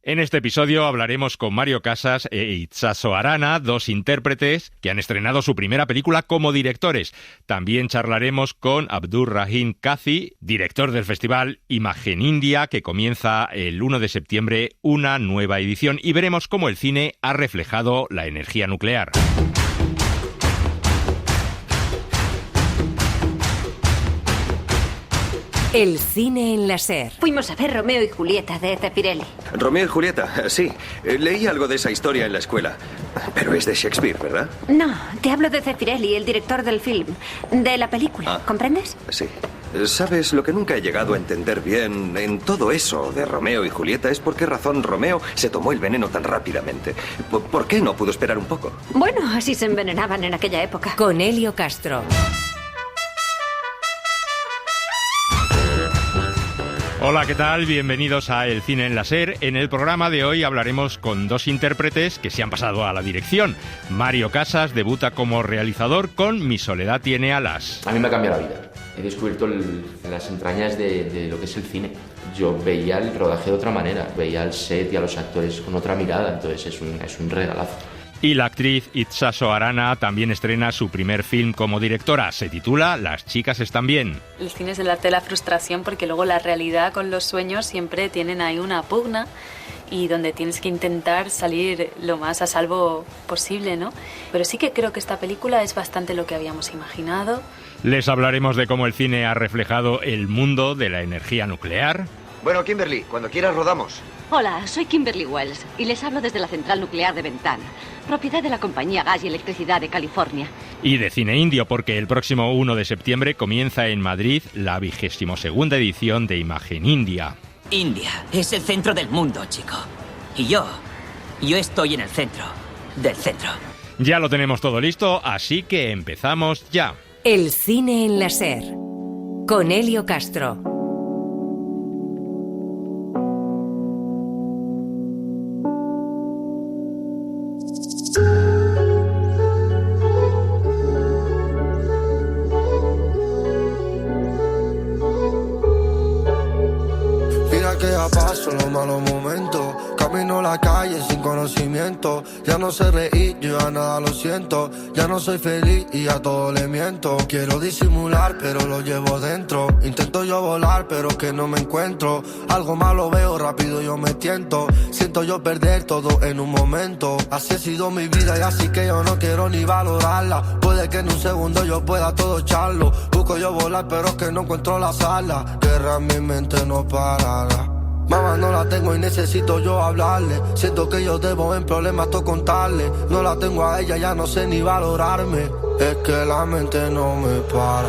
En este episodio hablaremos con Mario Casas e Itxaso Arana, dos intérpretes que han estrenado su primera película como directores. También charlaremos con Abdur Rahim Kazi, director del festival Imagen India, que comienza el 1 de septiembre una nueva edición, y veremos cómo el cine ha reflejado la energía nuclear. El cine en la SER. Fuimos a ver Romeo y Julieta de Zeffirelli. Romeo y Julieta, sí. Leí algo de esa historia en la escuela. Pero es de Shakespeare, ¿verdad? No, te hablo de Zeffirelli, el director del film, de la película. ¿Comprendes? Sí. ¿Sabes? Lo que nunca he llegado a entender bien en todo eso de Romeo y Julieta es por qué razón Romeo se tomó el veneno tan rápidamente. ¿Por qué no pudo esperar un poco? Bueno, así se envenenaban en aquella época. Con Elio Castro. Hola, ¿qué tal? Bienvenidos a El Cine en la SER. En el programa de hoy hablaremos con dos intérpretes que se han pasado a la dirección. Mario Casas debuta como realizador con Mi soledad tiene alas. A mí me ha cambiado la vida. He descubierto las entrañas de lo que es el cine. Yo veía el rodaje de otra manera, veía el set y a los actores con otra mirada, entonces es un regalazo. Y la actriz Itxaso Arana también estrena su primer film como directora. Se titula Las chicas están bien. El cine es el arte de la frustración, porque luego la realidad con los sueños siempre tienen ahí una pugna y donde tienes que intentar salir lo más a salvo posible, ¿no? Pero sí que creo que esta película es bastante lo que habíamos imaginado. Les hablaremos de cómo el cine ha reflejado el mundo de la energía nuclear. Bueno, Kimberly, cuando quieras rodamos. Hola, soy Kimberly Wells y les hablo desde la central nuclear de Ventana, propiedad de la compañía Gas y Electricidad de California. Y de cine indio, porque el próximo 1 de septiembre comienza en Madrid la 22ª edición de Imagen India. India es el centro del mundo, chico. Y yo estoy en el centro del centro. Ya lo tenemos todo listo, así que empezamos ya. El cine en la SER. Con Elio Castro. Paso los malos momentos, camino la calle sin conocimiento. Ya no sé reír, yo a nada lo siento. Ya no soy feliz y a todo le miento. Quiero disimular, pero lo llevo dentro. Intento yo volar, pero que no me encuentro. Algo malo veo, rápido yo me tiento. Siento yo perder todo en un momento. Así ha sido mi vida y así que yo no quiero ni valorarla. Puede que en un segundo yo pueda todo echarlo. Busco yo volar, pero que no encuentro la sala. Guerra en mi mente no parará. Mamá no la tengo y necesito yo hablarle. Siento que yo debo en problemas todo contarle. No la tengo a ella, ya no sé ni valorarme. Es que la mente no me para.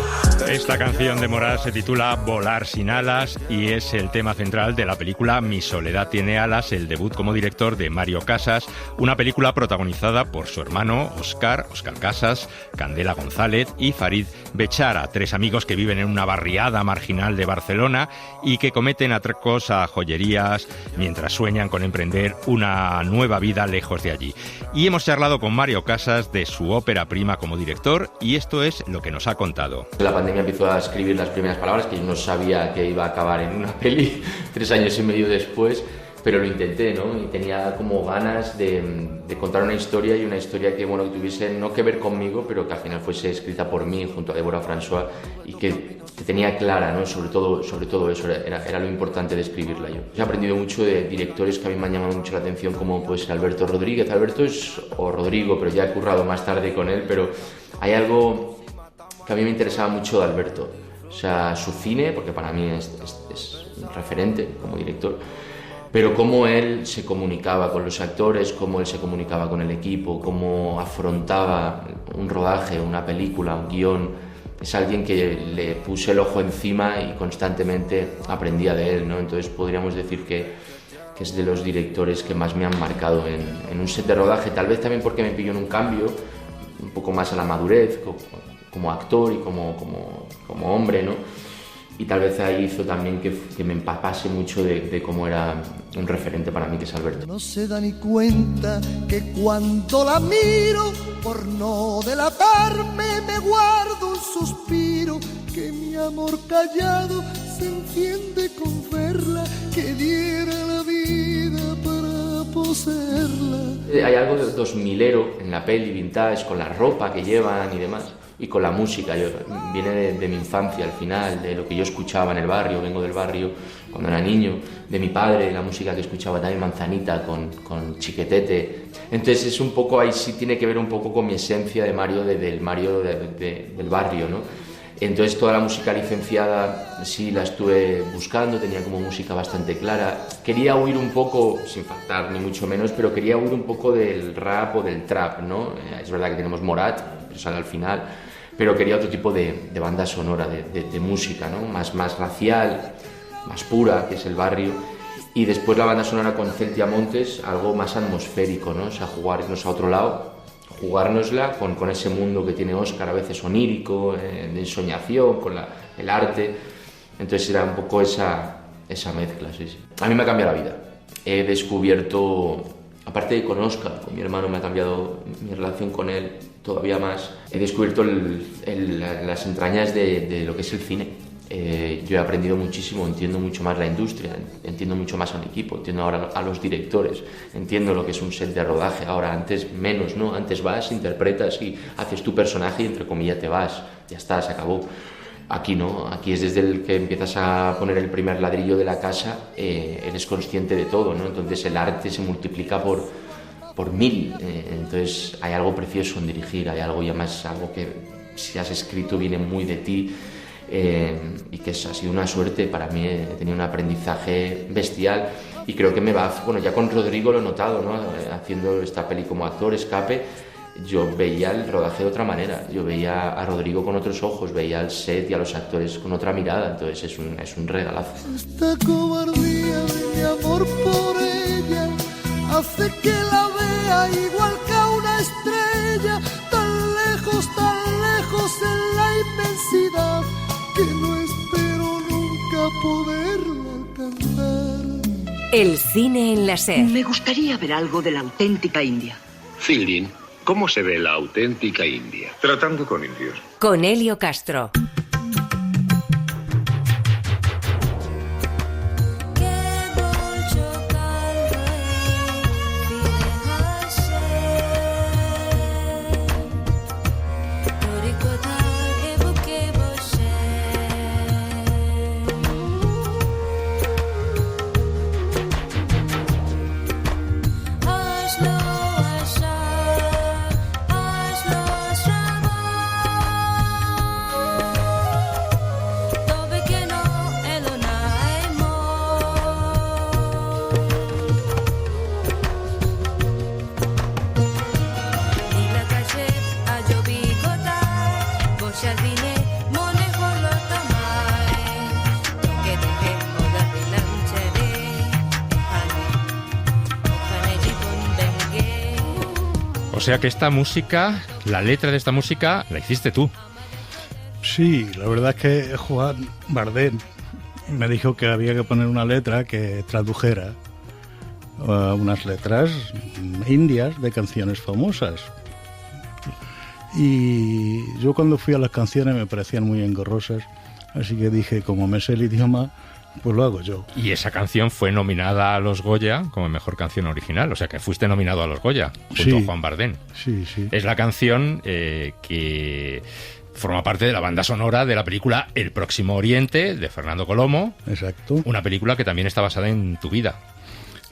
Esta canción de Morat se titula Volar sin alas y es el tema central de la película Mi soledad tiene alas, el debut como director de Mario Casas, una película protagonizada por su hermano Óscar Casas, Candela González y Farid Bechara, tres amigos que viven en una barriada marginal de Barcelona y que cometen atracos a joyerías mientras sueñan con emprender una nueva vida lejos de allí. Y hemos charlado con Mario Casas de su ópera prima como director y esto es lo que nos ha contado. La pandemia empezó a escribir las primeras palabras, que yo no sabía que iba a acabar en una peli 3 años y medio después, pero lo intenté, ¿no? Y tenía como ganas de contar una historia y una historia que, bueno, que tuviese no que ver conmigo, pero que al final fuese escrita por mí junto a Deborah François y que tenía clara, ¿no? Sobre todo eso, era lo importante de escribirla yo. He aprendido mucho de directores que a mí me han llamado mucho la atención, como pues Alberto Rodríguez. Alberto o Rodrigo, pero ya he currado más tarde con él, pero hay algo que a mí me interesaba mucho de Alberto. O sea, su cine, porque para mí es un referente como director, pero cómo él se comunicaba con los actores, cómo él se comunicaba con el equipo, cómo afrontaba un rodaje, una película, un guión. Es alguien que le puse el ojo encima y constantemente aprendía de él, ¿no? Entonces podríamos decir que es de los directores que más me han marcado en un set de rodaje, tal vez también porque me pilló en un cambio, un poco más a la madurez, como actor y como hombre, ¿no? Y tal vez ahí hizo también que me empapase mucho de cómo era un referente para mí, que es Alberto. No se da ni cuenta que cuando la miro, por no delatarme, me guardo un suspiro, que mi amor callado se enciende con verla, que diera la vida para conocerla. Hay algo de 2000ero en la peli, vintage, con la ropa que llevan y demás, y con la música. Viene de mi infancia al final, de lo que yo escuchaba en el barrio, vengo del barrio cuando era niño, de mi padre, la música que escuchaba también Manzanita con Chiquetete. Entonces es un poco, ahí sí tiene que ver un poco con mi esencia de Mario, del Mario del barrio, ¿no? Entonces toda la música licenciada sí la estuve buscando, tenía como música bastante clara. Quería huir un poco, sin faltar ni mucho menos, pero quería huir un poco del rap o del trap, ¿no? Es verdad que tenemos Morat, pero sale al final, pero quería otro tipo de banda sonora, de música, ¿no? Más racial, más pura, que es el barrio. Y después la banda sonora con Celtia Montes, algo más atmosférico, ¿no? O sea, jugarnos a otro lado, jugárnosla con ese mundo que tiene Óscar, a veces onírico, de ensoñación, con el arte. Entonces era un poco esa mezcla, sí. A mí me ha cambiado la vida. He descubierto, aparte de con Óscar, con mi hermano me ha cambiado mi relación con él todavía más. He descubierto las entrañas de lo que es el cine. Yo he aprendido muchísimo, entiendo mucho más la industria, entiendo mucho más al equipo, entiendo ahora a los directores, entiendo lo que es un set de rodaje. Ahora, antes menos, ¿no? Antes vas, interpretas y haces tu personaje y entre comillas te vas, ya está, se acabó. Aquí no, aquí es desde el que empiezas a poner el primer ladrillo de la casa, eres consciente de todo, ¿no? Entonces el arte se multiplica por 1000, entonces hay algo precioso en dirigir, hay algo ya más, algo que si has escrito viene muy de ti. Y que ha sido una suerte para mí, he tenido un aprendizaje bestial y creo que bueno, ya con Rodrigo lo he notado, ¿no? Haciendo esta peli como actor, Escape, yo veía el rodaje de otra manera, yo veía a Rodrigo con otros ojos, veía el set y a los actores con otra mirada, entonces es un regalazo. Esta cobardía de mi amor por ella hace que la vea igual que a una estrella, tan lejos en la inmensidad, que no espero nunca poderla alcanzar. El cine en la SER. Me gustaría ver algo de la auténtica India. Fielding, ¿cómo se ve la auténtica India? Tratando con indios. Con Elio Castro. O sea que esta música, la letra de esta música, la hiciste tú. Sí, la verdad es que Juan Bardén me dijo que había que poner una letra que tradujera unas letras indias de canciones famosas. Y yo cuando fui a las canciones me parecían muy engorrosas, así que dije, como me sé el idioma, pues lo hago yo. Y esa canción fue nominada a los Goya como mejor canción original, o sea que fuiste nominado a los Goya junto a Juan Bardén. Sí, sí. Es la canción que forma parte de la banda sonora de la película El Próximo Oriente, de Fernando Colomo. Exacto. Una película que también está basada en tu vida.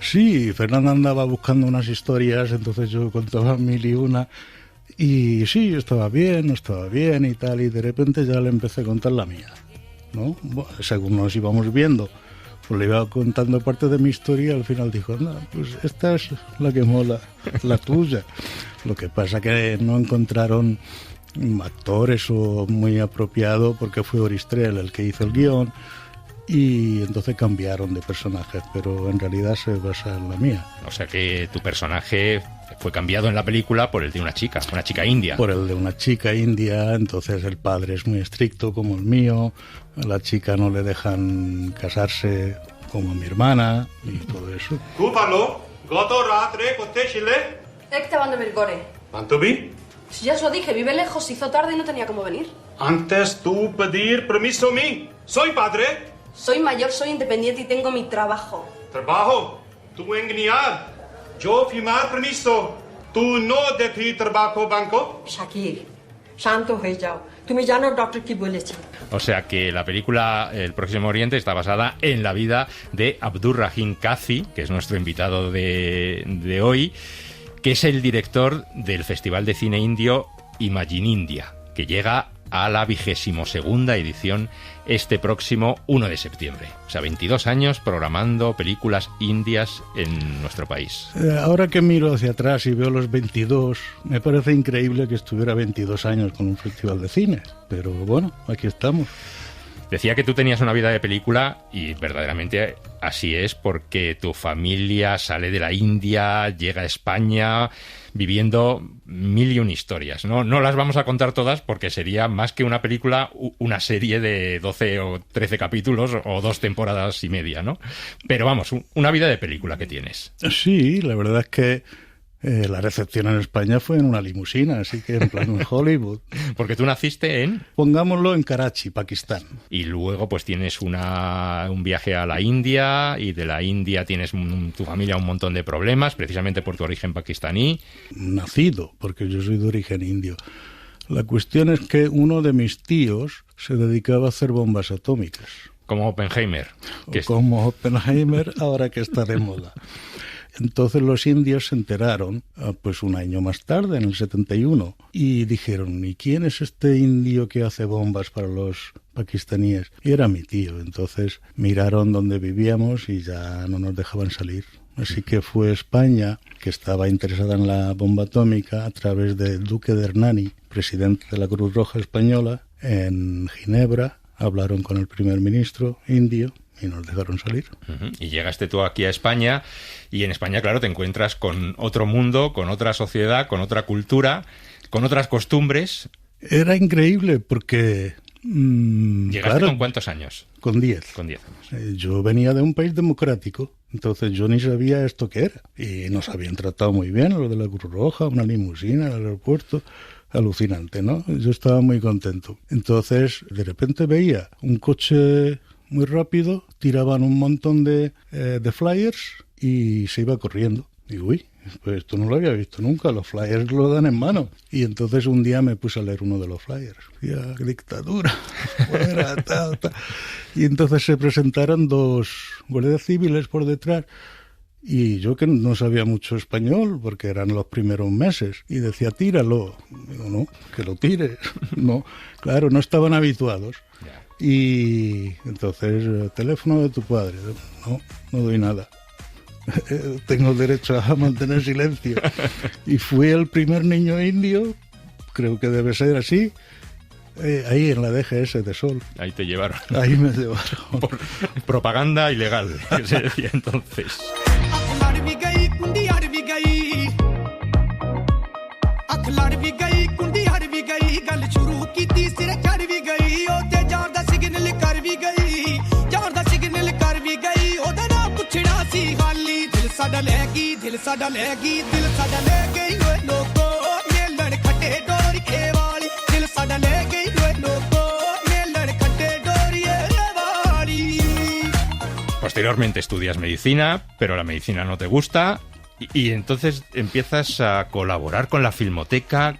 Sí, Fernando andaba buscando unas historias, entonces yo contaba 1001. Y sí, estaba bien y tal, y de repente ya le empecé a contar la mía, ¿no? Bueno, según nos íbamos viendo, pues le iba contando parte de mi historia y al final dijo, no, pues esta es la que mola, la tuya. Lo que pasa que no encontraron actores o muy apropiado porque fue Oristrel el que hizo el guión y entonces cambiaron de personajes, pero en realidad se basa en la mía. O sea que tu personaje fue cambiado en la película por el de una chica india. Por el de una chica india, entonces el padre es muy estricto como el mío, a la chica no le dejan casarse como a mi hermana y todo eso. Esteban de Mirgore. ¿Antobi? Ya os lo dije, vive lejos, se hizo tarde y no tenía cómo venir. Antes tú pedir permiso a mí. Soy padre. Soy mayor, soy independiente y tengo mi trabajo. ¿Trabajo? ¿Tú engañar? Yo firmar permiso. Tú no দেখি trabajo banco. Shakir শান্ত হয়ে যাও, তুমি জানো ডক্টর কি বলেছে? O sea que la película El Próximo Oriente está basada en la vida de Abdurrahim Kazi, que es nuestro invitado de hoy, que es el director del Festival de Cine Indio Imagine India, que llega a la 22ª edición este próximo 1 de septiembre. O sea, 22 años programando películas indias en nuestro país. Ahora que miro hacia atrás y veo los 22, me parece increíble que estuviera 22 años con un festival de cine. Pero bueno, aquí estamos. Decía que tú tenías una vida de película y verdaderamente así es, porque tu familia sale de la India, llega a España viviendo 1001 historias. No las vamos a contar todas porque sería más que una película, una serie de 12 o 13 capítulos o 2 temporadas y media, ¿no? Pero vamos, una vida de película que tienes. Sí, la verdad es que la recepción en España fue en una limusina, así que en plan en Hollywood. Porque tú naciste en... Pongámoslo en Karachi, Pakistán. Y luego pues tienes un viaje a la India, y de la India tienes tu familia un montón de problemas, precisamente por tu origen pakistaní. Nacido, porque yo soy de origen indio. La cuestión es que uno de mis tíos se dedicaba a hacer bombas atómicas. Como Oppenheimer. Como Oppenheimer, ahora que está de moda. Entonces los indios se enteraron, pues un año más tarde, en el 71, y dijeron, ¿y quién es este indio que hace bombas para los pakistaníes? Y era mi tío. Entonces miraron dónde vivíamos y ya no nos dejaban salir. Así que fue España, que estaba interesada en la bomba atómica, a través del duque de Hernani, presidente de la Cruz Roja Española, en Ginebra, hablaron con el primer ministro indio y nos dejaron salir. Y llegaste tú aquí a España, y en España, claro, te encuentras con otro mundo, con otra sociedad, con otra cultura, con otras costumbres. Era increíble porque... ¿Llegaste claro, con cuántos años? Con 10. Con 10 años. Yo venía de un país democrático, entonces yo ni sabía esto que era. Y nos habían tratado muy bien, lo de la Cruz Roja, una limusina, el aeropuerto... Alucinante, ¿no? Yo estaba muy contento. Entonces, de repente veía un coche muy rápido, tiraban un montón de flyers y se iba corriendo. Y uy, pues esto no lo había visto nunca, los flyers lo dan en mano. Y entonces un día me puse a leer uno de los flyers. Ya, dictadura, fuera, tal. Y entonces se presentaron 2 guardias civiles por detrás. Y yo, que no sabía mucho español, porque eran los primeros meses, y decía, tíralo. Digo, no, que lo tire. No, claro, no estaban habituados. Y entonces, teléfono de tu padre. No doy nada. Tengo derecho a mantener silencio. Y fui el primer niño indio, creo que debe ser así, ahí en la DGS de Sol. Ahí te llevaron. Ahí me llevaron. Por propaganda ilegal, que se decía entonces. Posteriormente estudias medicina, pero la medicina no te gusta, y entonces empiezas a colaborar con la Filmoteca,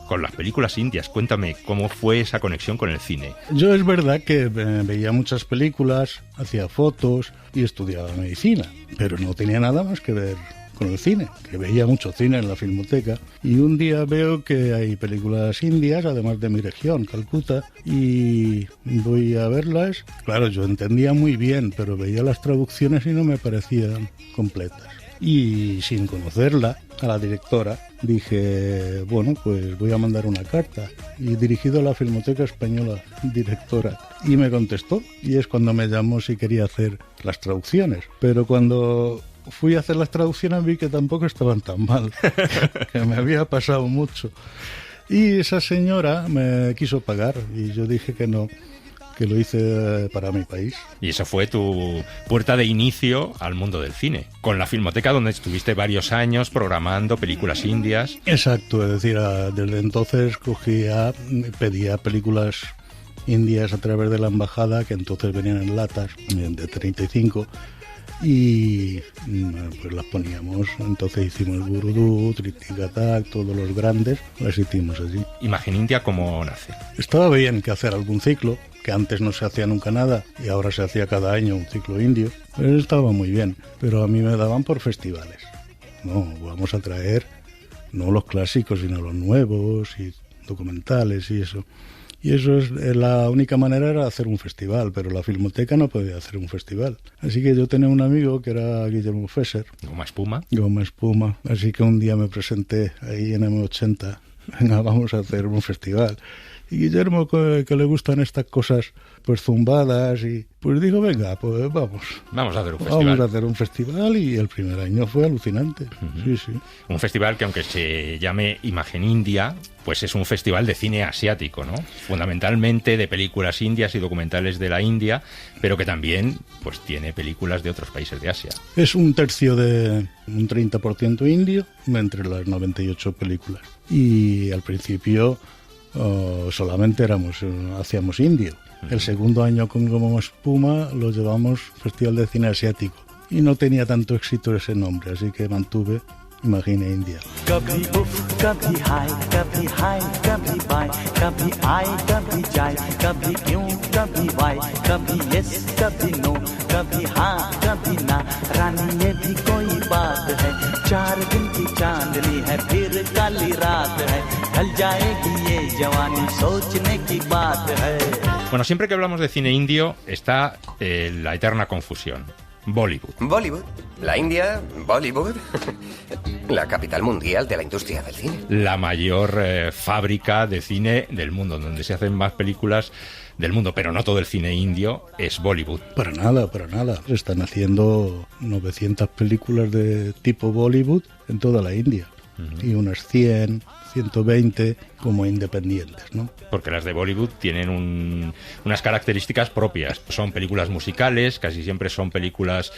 con las películas indias. Cuéntame, ¿cómo fue esa conexión con el cine? Yo es verdad que veía muchas películas, hacía fotos y estudiaba medicina, pero no tenía nada más que ver con el cine, que veía mucho cine en la Filmoteca, y un día veo que hay películas indias, además de mi región, Calcuta, y voy a verlas. Claro, yo entendía muy bien, pero veía las traducciones y no me parecían completas. Y sin conocerla, a la directora, dije, bueno, pues voy a mandar una carta, y dirigido a la Filmoteca Española, directora, y me contestó, y es cuando me llamó si quería hacer las traducciones. Pero cuando fui a hacer las traducciones vi que tampoco estaban tan mal, que me había pasado mucho. Y esa señora me quiso pagar, y yo dije que no, que lo hice para mi país. Y esa fue tu puerta de inicio al mundo del cine, con la Filmoteca, donde estuviste varios años programando películas indias. Exacto, es decir, desde entonces pedía películas indias a través de la embajada, que entonces venían en latas de 35, y pues las poníamos. Entonces hicimos Burudú, Triptych Attack, todos los grandes las hicimos allí. Imagen India, ¿cómo nace? Estaba bien que hacer algún ciclo, que antes no se hacía nunca nada y ahora se hacía cada año un ciclo indio. Pues estaba muy bien, pero a mí me daban por festivales. No, vamos a traer no los clásicos, sino los nuevos y documentales y eso. Y eso es la única manera, era hacer un festival, pero la Filmoteca no podía hacer un festival. Así que yo tenía un amigo que era Guillermo Fesser. Goma Espuma. Goma Espuma. Así que un día me presenté ahí en M80. Venga, vamos a hacer un festival. Y Guillermo, que le gustan estas cosas pues zumbadas, y pues dijo, venga, pues vamos. Vamos a hacer un festival. Vamos a hacer un festival, y el primer año fue alucinante. Sí, sí. Un festival que, aunque se llame Imagen India, pues es un festival de cine asiático, ¿no? Fundamentalmente de películas indias y documentales de la India, pero que también pues tiene películas de otros países de Asia. Es un tercio de un 30% indio entre las 98 películas. Y al principio solamente hacíamos indio. El segundo año con Goma Espuma lo llevamos Festival de Cine Asiático. Y no tenía tanto éxito ese nombre, así que mantuve Imagen India. कभी उफ कभी हाय कभी बाय कभी आए कभी जाए कभी क्यों कभी वाई कभी यस कभी नो कभी हाँ कभी ना रानी ये भी कोई बात है 4 दिन की चांदनी है फिर काली रात है ढल जाएगी ये जवानी सोचने की बात है. Bueno, siempre que hablamos de cine indio está la eterna confusión. Bollywood. Bollywood. La India, Bollywood. La capital mundial de la industria del cine. La mayor fábrica de cine del mundo, donde se hacen más películas del mundo, pero no todo el cine indio es Bollywood. Para nada, para nada. Están haciendo 900 películas de tipo Bollywood en toda la India. Y unas 100, 120 como independientes, ¿no? Porque las de Bollywood tienen unas características propias. Son películas musicales, casi siempre son películas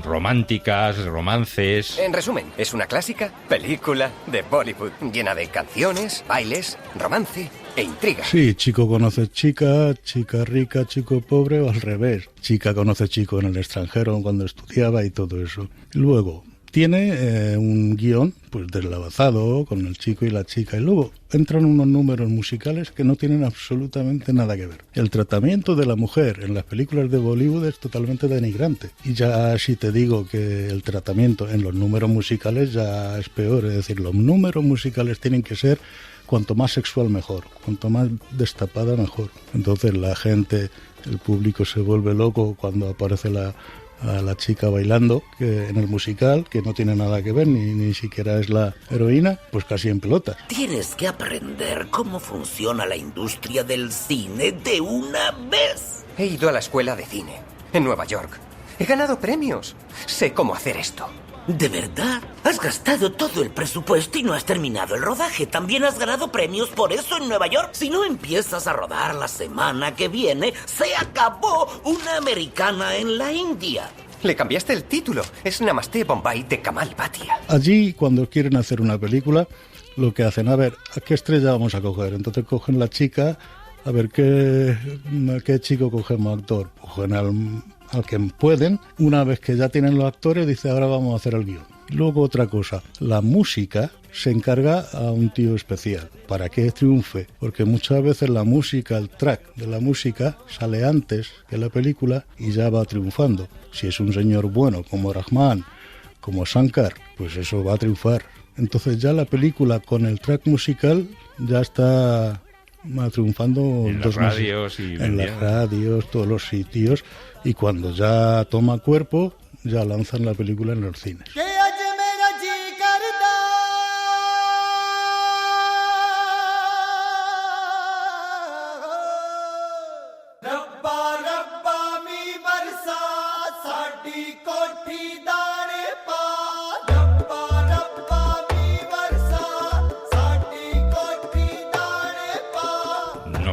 románticas, romances. En resumen, es una clásica película de Bollywood, llena de canciones, bailes, romance e intriga. Sí, chico conoce chica, chica rica, chico pobre, o al revés. Chica conoce chico en el extranjero cuando estudiaba y todo eso. Luego tiene un guión pues deslavazado con el chico y la chica, y luego entran unos números musicales que no tienen absolutamente nada que ver. El tratamiento de la mujer en las películas de Bollywood es totalmente denigrante, y ya si te digo que el tratamiento en los números musicales ya es peor. Es decir, los números musicales tienen que ser cuanto más sexual mejor, cuanto más destapada mejor. Entonces la gente, el público se vuelve loco cuando aparece a la chica bailando que en el musical, que no tiene nada que ver, ni siquiera es la heroína, pues casi en pelotas. Tienes que aprender cómo funciona la industria del cine de una vez. He ido a la escuela de cine en Nueva York. He ganado premios. Sé cómo hacer esto. ¿De verdad? Has gastado todo el presupuesto y no has terminado el rodaje. También has ganado premios por eso en Nueva York. Si no empiezas a rodar la semana que viene, se acabó Una Americana en la India. Le cambiaste el título. Es Namaste Bombay de Kamal Bhatia. Allí, cuando quieren hacer una película, lo que hacen, a ver, ¿a qué estrella vamos a coger? Entonces cogen la chica, a ver, ¿qué chico cogemos actor? Cogen al que pueden. Una vez que ya tienen los actores, dice, ahora vamos a hacer el guión. Luego otra cosa, la música se encarga a un tío especial para que triunfe, porque muchas veces la música, el track de la música sale antes que la película y ya va triunfando. Si es un señor bueno como Rahman, como Shankar, pues eso va a triunfar. Entonces ya la película con el track musical ya está triunfando en las radios y en las radios, todos los sitios, y cuando ya toma cuerpo ya lanzan la película en los cines.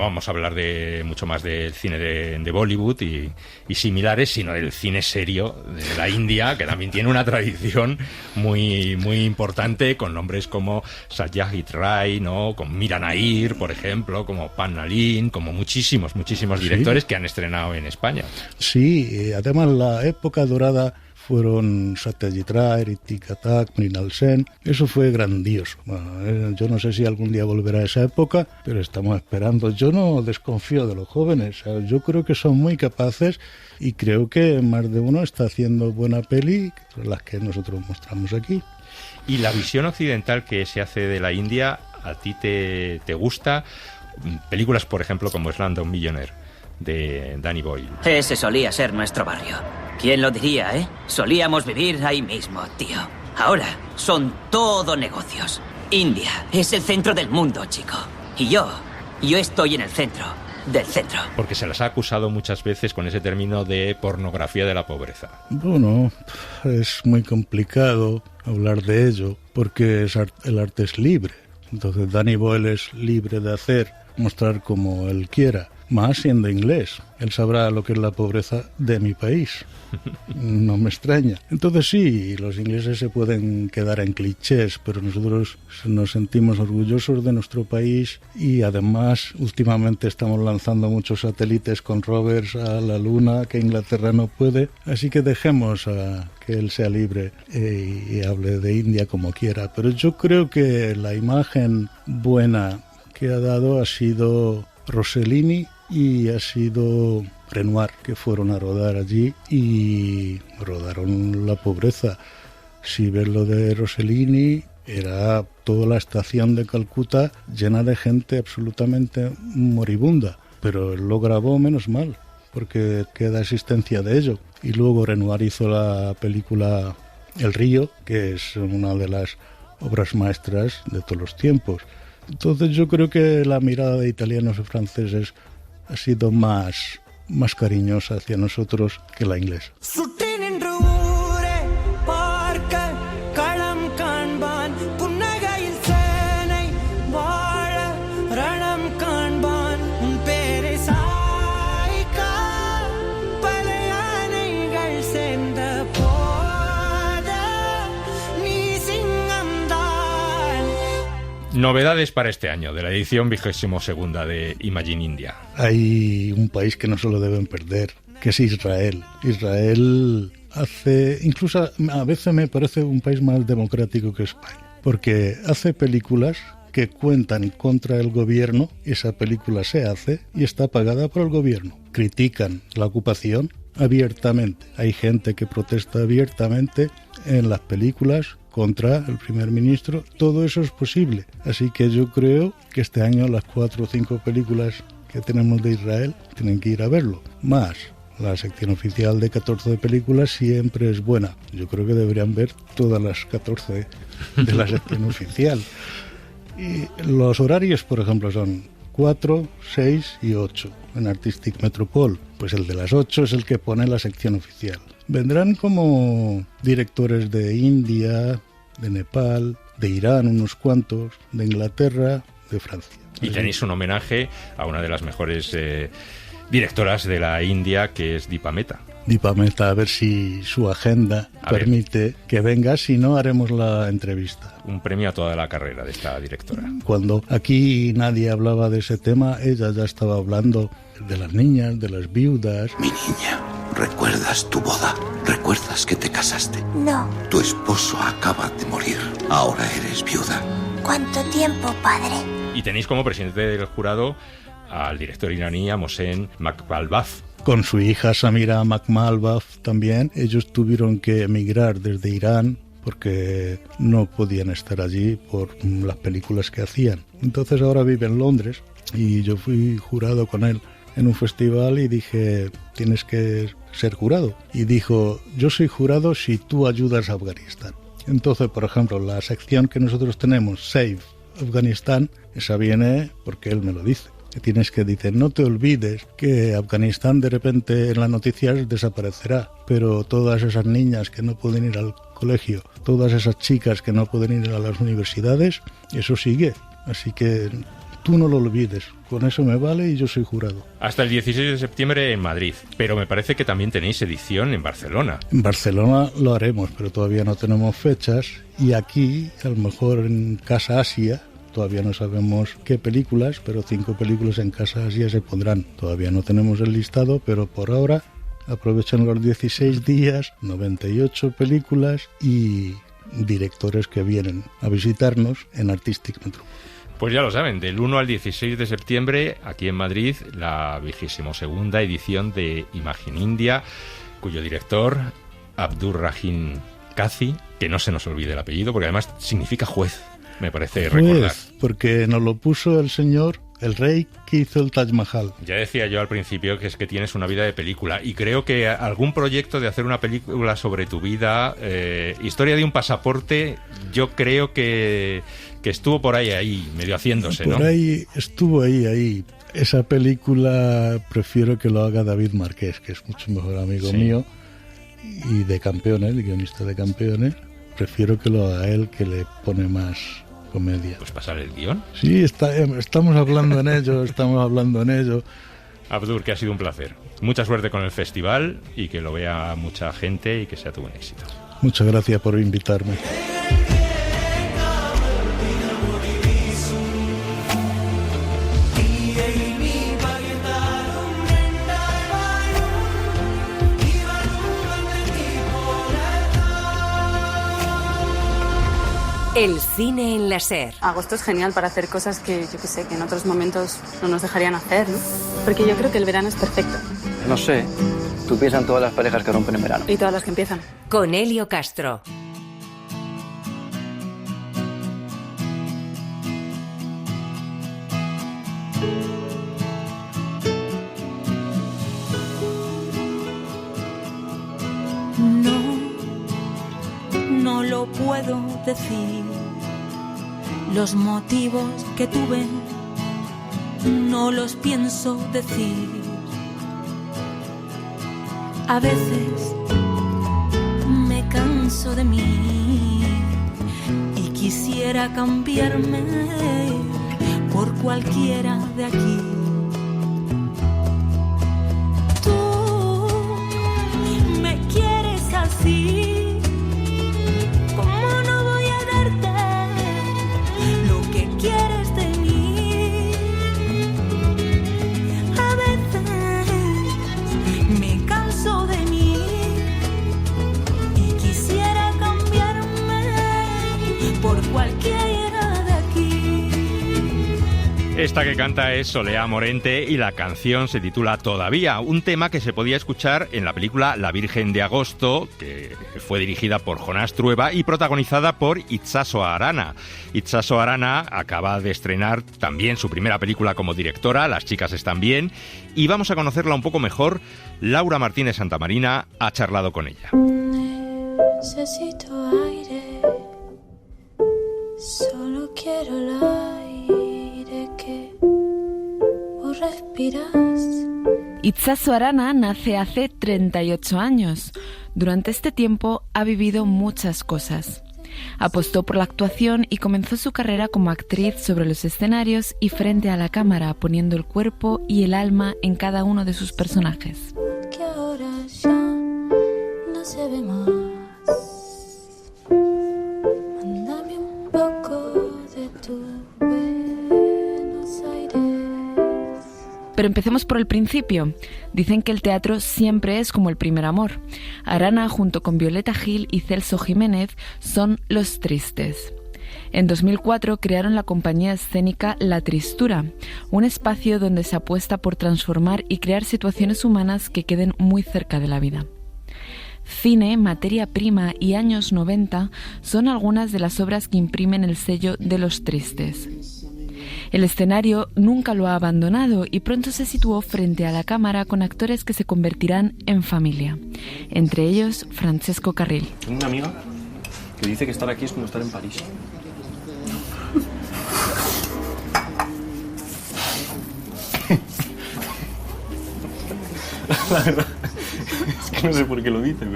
vamos a hablar de mucho más del cine de Bollywood y similares, sino del cine serio de la India, que también tiene una tradición muy, muy importante, con nombres como Satyajit Ray, ¿no? Con Mira Nair, por ejemplo, como Pannalin, como muchísimos directores que han estrenado en España. Sí, además la época dorada fueron Satyajit Ray, Ritik Katak, Mrinal Sen. Eso fue grandioso. Bueno, yo no sé si algún día volverá a esa época, pero estamos esperando. Yo no desconfío de los jóvenes. O sea, yo creo que son muy capaces y creo que más de uno está haciendo buena peli, las que nosotros mostramos aquí. ¿Y la visión occidental que se hace de la India, a ti te gusta? Películas, por ejemplo, como Slumdog Millionaire, de Danny Boyle. Ese solía ser nuestro barrio. ¿Quién lo diría, eh? Solíamos vivir ahí mismo, tío. Ahora son todo negocios. India es el centro del mundo, chico. Y yo estoy en el centro del centro. Porque se las ha acusado muchas veces con ese término de pornografía de la pobreza. Bueno, es muy complicado hablar de ello, porque el arte es libre. Entonces Danny Boyle es libre de mostrar como él quiera. Más siendo inglés, él sabrá lo que es la pobreza de mi país. No me extraña. Entonces sí, los ingleses se pueden quedar en clichés, pero nosotros nos sentimos orgullosos de nuestro país y además últimamente estamos lanzando muchos satélites con rovers a la Luna que Inglaterra no puede, así que dejemos a que él sea libre y hable de India como quiera. Pero yo creo que la imagen buena que ha dado ha sido Rossellini y ha sido Renoir, que fueron a rodar allí y rodaron la pobreza. Si ves lo de Rossellini, era toda la estación de Calcuta llena de gente absolutamente moribunda, pero él lo grabó menos mal, porque queda existencia de ello. Y luego Renoir hizo la película El Río, que es una de las obras maestras de todos los tiempos. Entonces yo creo que la mirada de italianos y franceses ha sido más cariñosa hacia nosotros que la inglesa. Novedades para este año, de la edición 22ª de Imagine India. Hay un país que no se lo deben perder, que es Israel. Israel incluso a veces me parece un país más democrático que España, porque hace películas que cuentan contra el gobierno, esa película se hace y está pagada por el gobierno. Critican la ocupación abiertamente. Hay gente que protesta abiertamente en las películas contra el primer ministro. Todo eso es posible. Así que yo creo que este año las 4 o 5 películas que tenemos de Israel tienen que ir a verlo. Más la sección oficial de 14 películas siempre es buena. Yo creo que deberían ver todas las 14 de la sección oficial. Y los horarios, por ejemplo, son 4, 6 y 8 en Artistic Metropole. Pues el de las 8 es el que pone la sección oficial. Vendrán como directores de India, de Nepal, de Irán unos cuantos, de Inglaterra, de Francia. Y tenéis un homenaje a una de las mejores directoras de la India, que es Deepa Mehta. Deepa Mehta, a ver si su agenda permite que venga, si no haremos la entrevista. Un premio a toda la carrera de esta directora. Cuando aquí nadie hablaba de ese tema, ella ya estaba hablando de las niñas, de las viudas. Mi niña, ¿recuerdas tu boda? ¿Recuerdas que te casaste? No. Tu esposo acaba de morir. Ahora eres viuda. ¿Cuánto tiempo, padre? Y tenéis como presidente del jurado al director iraní Mohsen Makhmalbaf. Con su hija Samira Makhmalbaf también. Ellos tuvieron que emigrar desde Irán porque no podían estar allí por las películas que hacían. Entonces ahora vive en Londres y yo fui jurado con él en un festival y dije, tienes que ser jurado. Y dijo, yo soy jurado si tú ayudas a Afganistán. Entonces, por ejemplo, la sección que nosotros tenemos, Save Afganistán, esa viene porque él me lo dice. Tienes que decir, no te olvides que Afganistán de repente en las noticias desaparecerá, pero todas esas niñas que no pueden ir al colegio, todas esas chicas que no pueden ir a las universidades, eso sigue. Así que tú no lo olvides. Con eso me vale y yo soy jurado. Hasta el 16 de septiembre en Madrid, pero me parece que también tenéis edición en Barcelona. En Barcelona lo haremos, pero todavía no tenemos fechas. Y aquí, a lo mejor en Casa Asia, todavía no sabemos qué películas, pero 5 películas en Casa Asia se pondrán. Todavía no tenemos el listado, pero por ahora aprovechan los 16 días, 98 películas y directores que vienen a visitarnos en Artistic Metro. Pues ya lo saben, del 1 al 16 de septiembre, aquí en Madrid, la 22ª edición de Imagen India, cuyo director, Abdur Rahim Kazi, que no se nos olvide el apellido, porque además significa juez, me parece recordar. Porque nos lo puso el señor, el rey que hizo el Taj Mahal. Ya decía yo al principio que es que tienes una vida de película, y creo que algún proyecto de hacer una película sobre tu vida, historia de un pasaporte, yo creo que estuvo por ahí, medio haciéndose, ¿no? Por ahí, estuvo ahí. Esa película prefiero que lo haga David Marqués, que es mucho mejor amigo mío, y de Campeones, el guionista de Campeones. Prefiero que lo haga él, que le pone más comedia. Pues pasar el guión. Sí, estamos hablando en ello. Abdur, que ha sido un placer. Mucha suerte con el festival y que lo vea mucha gente y que sea todo un éxito. Muchas gracias por invitarme. El cine en la SER. Agosto es genial para hacer cosas que, yo qué sé, que en otros momentos no nos dejarían hacer, ¿no? Porque yo creo que el verano es perfecto. No sé. Tú piensas en todas las parejas que rompen en verano. Y todas las que empiezan. Con Elio Castro. No lo puedo decir. Los motivos que tuve no los pienso decir. A veces me canso de mí y quisiera cambiarme por cualquiera de aquí. Tú me quieres así. Esta que canta es Soleá Morente y la canción se titula Todavía, un tema que se podía escuchar en la película La Virgen de Agosto, que fue dirigida por Jonás Trueba y protagonizada por Itsaso Arana. Itsaso Arana acaba de estrenar también su primera película como directora, Las chicas están bien, y vamos a conocerla un poco mejor. Laura Martínez Santamarina ha charlado con ella. Necesito aire, solo quiero el aire que vos respiras. Itsaso Arana nace hace 38 años. Durante este tiempo ha vivido muchas cosas. Apostó por la actuación y comenzó su carrera como actriz sobre los escenarios y frente a la cámara, poniendo el cuerpo y el alma en cada uno de sus personajes. Que ahora ya no se ve más. Mándame un poco de tu Buenos Aires. Pero empecemos por el principio. Dicen que el teatro siempre es como el primer amor. Arana, junto con Violeta Gil y Celso Jiménez, son Los Tristes. En 2004 crearon la compañía escénica La Tristura, un espacio donde se apuesta por transformar y crear situaciones humanas que queden muy cerca de la vida. Cine, materia prima y años 90 son algunas de las obras que imprimen el sello de Los Tristes. El escenario nunca lo ha abandonado y pronto se situó frente a la cámara con actores que se convertirán en familia, entre ellos Francesco Carril. Tengo una amiga que dice que estar aquí es como estar en París. La verdad es que no sé por qué lo dice,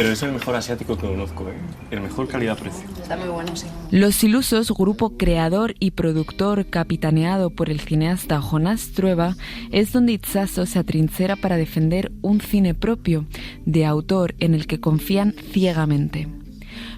Pero es el mejor asiático que conozco, ¿eh? El mejor calidad-precio. Está muy bueno, sí. Los Ilusos, grupo creador y productor capitaneado por el cineasta Jonás Trueba, es donde Itxaso se atrinchera para defender un cine propio, de autor, en el que confían ciegamente.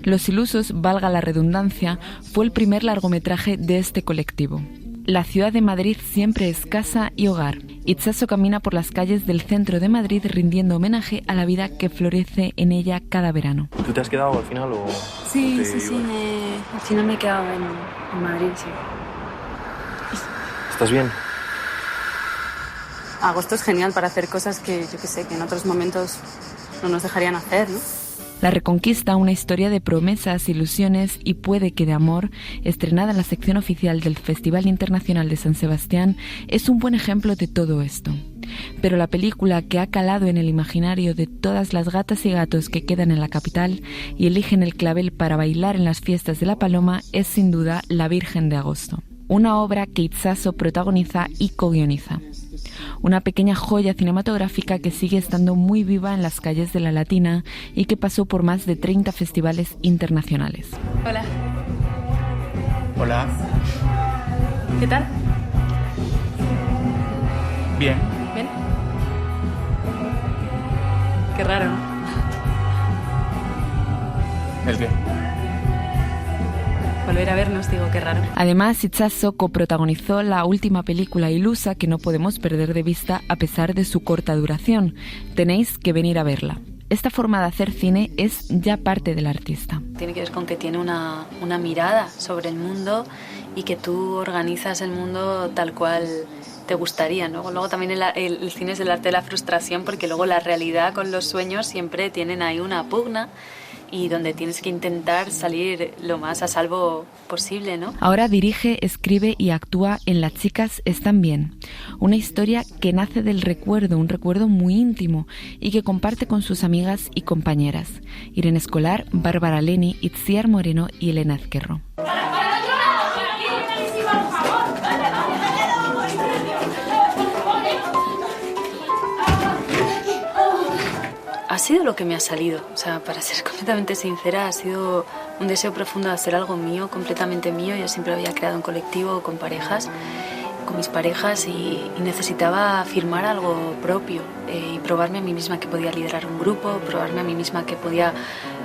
Los Ilusos, valga la redundancia, fue el primer largometraje de este colectivo. La ciudad de Madrid siempre es casa y hogar. Itxaso camina por las calles del centro de Madrid rindiendo homenaje a la vida que florece en ella cada verano. ¿Tú te has quedado al final o...? Sí, al final me he quedado en Madrid, sí. ¿Estás bien? Agosto es genial para hacer cosas que, yo qué sé, que en otros momentos no nos dejarían hacer, ¿no? La Reconquista, una historia de promesas, ilusiones y puede que de amor, estrenada en la sección oficial del Festival Internacional de San Sebastián, es un buen ejemplo de todo esto. Pero la película que ha calado en el imaginario de todas las gatas y gatos que quedan en la capital y eligen el clavel para bailar en las fiestas de La Paloma es sin duda La Virgen de Agosto, una obra que Itxaso protagoniza y co-guioniza. Una pequeña joya cinematográfica que sigue estando muy viva en las calles de la Latina y que pasó por más de 30 festivales internacionales. Hola. Hola. ¿Qué tal? Bien. ¿Bien? Qué raro, ¿no? ¿El qué? Volver a vernos, digo, qué raro. Además, Itxaso coprotagonizó la última película Ilusa que no podemos perder de vista a pesar de su corta duración. Tenéis que venir a verla. Esta forma de hacer cine es ya parte del artista. Tiene que ver con que tiene una mirada sobre el mundo y que tú organizas el mundo tal cual te gustaría, ¿no? Luego también el cine es el arte de la frustración porque luego la realidad con los sueños siempre tienen ahí una pugna y donde tienes que intentar salir lo más a salvo posible, ¿no? Ahora dirige, escribe y actúa en Las chicas están bien, una historia que nace del recuerdo, un recuerdo muy íntimo y que comparte con sus amigas y compañeras, Irene Escolar, Bárbara Leni, Itziar Moreno y Elena Azquerro. Ha sido lo que me ha salido, o sea, para ser completamente sincera, ha sido un deseo profundo de hacer algo mío, completamente mío. Yo siempre había creado en colectivo con parejas, con mis parejas y necesitaba firmar algo propio y probarme a mí misma que podía liderar un grupo, probarme a mí misma que podía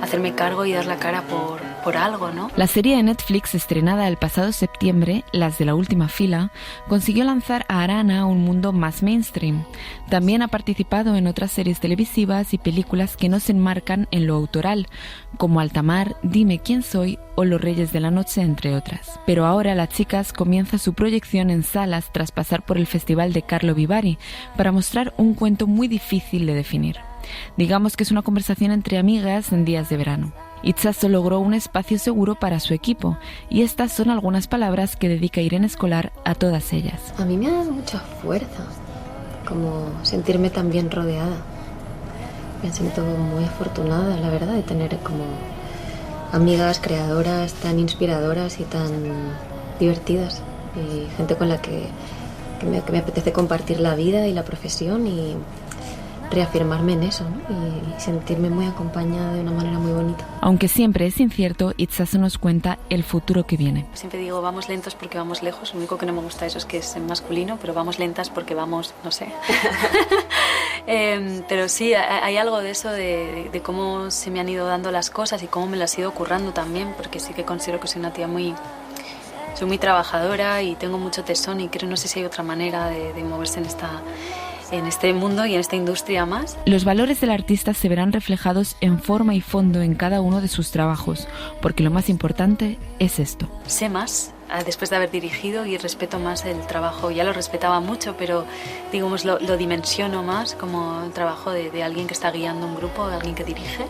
hacerme cargo y dar la cara por algo, ¿no? La serie de Netflix estrenada el pasado septiembre, Las de la última fila, consiguió lanzar a Arana a un mundo más mainstream. También ha participado en otras series televisivas y películas que no se enmarcan en lo autoral, como Altamar, Dime quién soy o Los Reyes de la Noche, entre otras. Pero ahora Las chicas comienza su proyección en salas tras pasar por el Festival de Carlo Vivari para mostrar un cuento muy difícil de definir. Digamos que es una conversación entre amigas en días de verano. Itxaso logró un espacio seguro para su equipo y estas son algunas palabras que dedica Irene Escolar a todas ellas. A mí me ha dado mucha fuerza, como sentirme tan bien rodeada. Me siento muy afortunada, la verdad, de tener como amigas creadoras tan inspiradoras y tan divertidas y gente con la que me apetece compartir la vida y la profesión y reafirmarme en eso, ¿no? Y sentirme muy acompañada de una manera muy bonita. Aunque siempre es incierto, Itxaso nos cuenta el futuro que viene. Siempre digo, vamos lentos porque vamos lejos. Lo único que no me gusta eso es que es en masculino, pero vamos lentas porque vamos, no sé. Pero sí, hay algo de eso, de cómo se me han ido dando las cosas y cómo me las he ido currando también, porque sí que considero que soy una tía soy muy trabajadora y tengo mucho tesón y creo, no sé si hay otra manera de moverse en este mundo y en esta industria más. Los valores del artista se verán reflejados en forma y fondo en cada uno de sus trabajos, porque lo más importante es esto. Sé más después de haber dirigido y respeto más el trabajo. Ya lo respetaba mucho, pero digamos lo dimensiono más como el trabajo de alguien que está guiando un grupo, de alguien que dirige,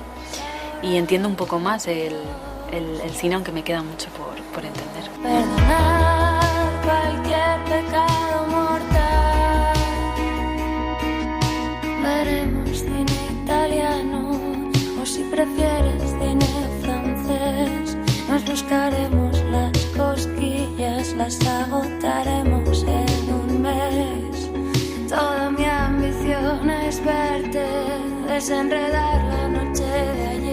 y entiendo un poco más el cine, aunque me queda mucho por entender. Perdonar cualquier pecado mortal. Veremos cine italiano o si prefieres cine francés. Nos buscaremos las cosquillas, las agotaremos en un mes. Toda mi ambición es verte desenredar la noche de ayer.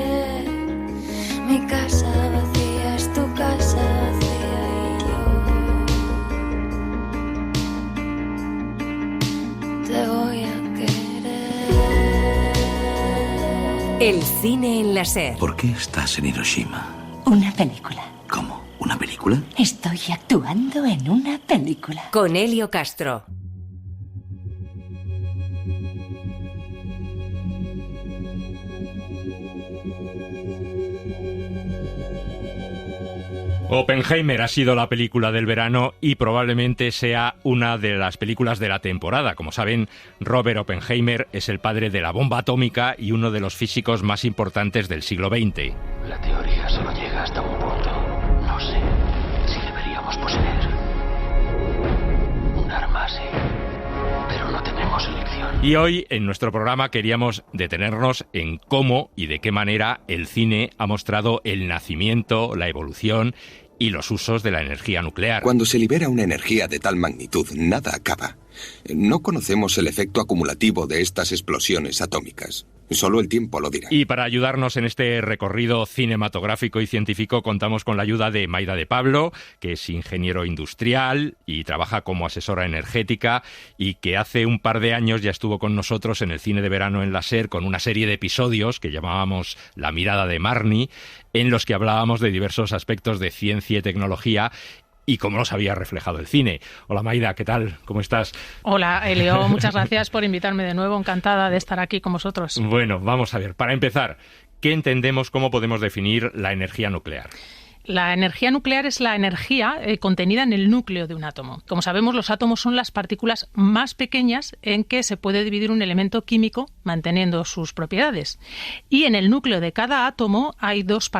El cine en la SER. ¿Por qué estás en Hiroshima? Una película. ¿Cómo? ¿Una película? Estoy actuando en una película. Con Elio Castro. Oppenheimer ha sido la película del verano y probablemente sea una de las películas de la temporada. Como saben, Robert Oppenheimer es el padre de la bomba atómica y uno de los físicos más importantes del siglo XX. La teoría solo llega hasta un punto. No sé si deberíamos poseer un arma así, pero no tenemos elección. Y hoy, en nuestro programa, queríamos detenernos en cómo y de qué manera el cine ha mostrado el nacimiento, la evolución y los usos de la energía nuclear. Cuando se libera una energía de tal magnitud, nada acaba. No conocemos el efecto acumulativo de estas explosiones atómicas. Solo el tiempo lo dirá. Y para ayudarnos en este recorrido cinematográfico y científico contamos con la ayuda de Maida de Pablo, que es ingeniero industrial y trabaja como asesora energética y que hace un par de años ya estuvo con nosotros en el cine de verano en la SER con una serie de episodios que llamábamos La mirada de Marnie, en los que hablábamos de diversos aspectos de ciencia y tecnología y cómo los había reflejado el cine. Hola Maida, ¿qué tal? ¿Cómo estás? Hola Elio, muchas gracias por invitarme de nuevo, encantada de estar aquí con vosotros. Bueno, vamos a ver, para empezar, ¿qué entendemos, cómo podemos definir la energía nuclear? La energía nuclear es la energía contenida en el núcleo de un átomo. Como sabemos, los átomos son las partículas más pequeñas en que se puede dividir un elemento químico manteniendo sus propiedades. Y en el núcleo de cada átomo hay dos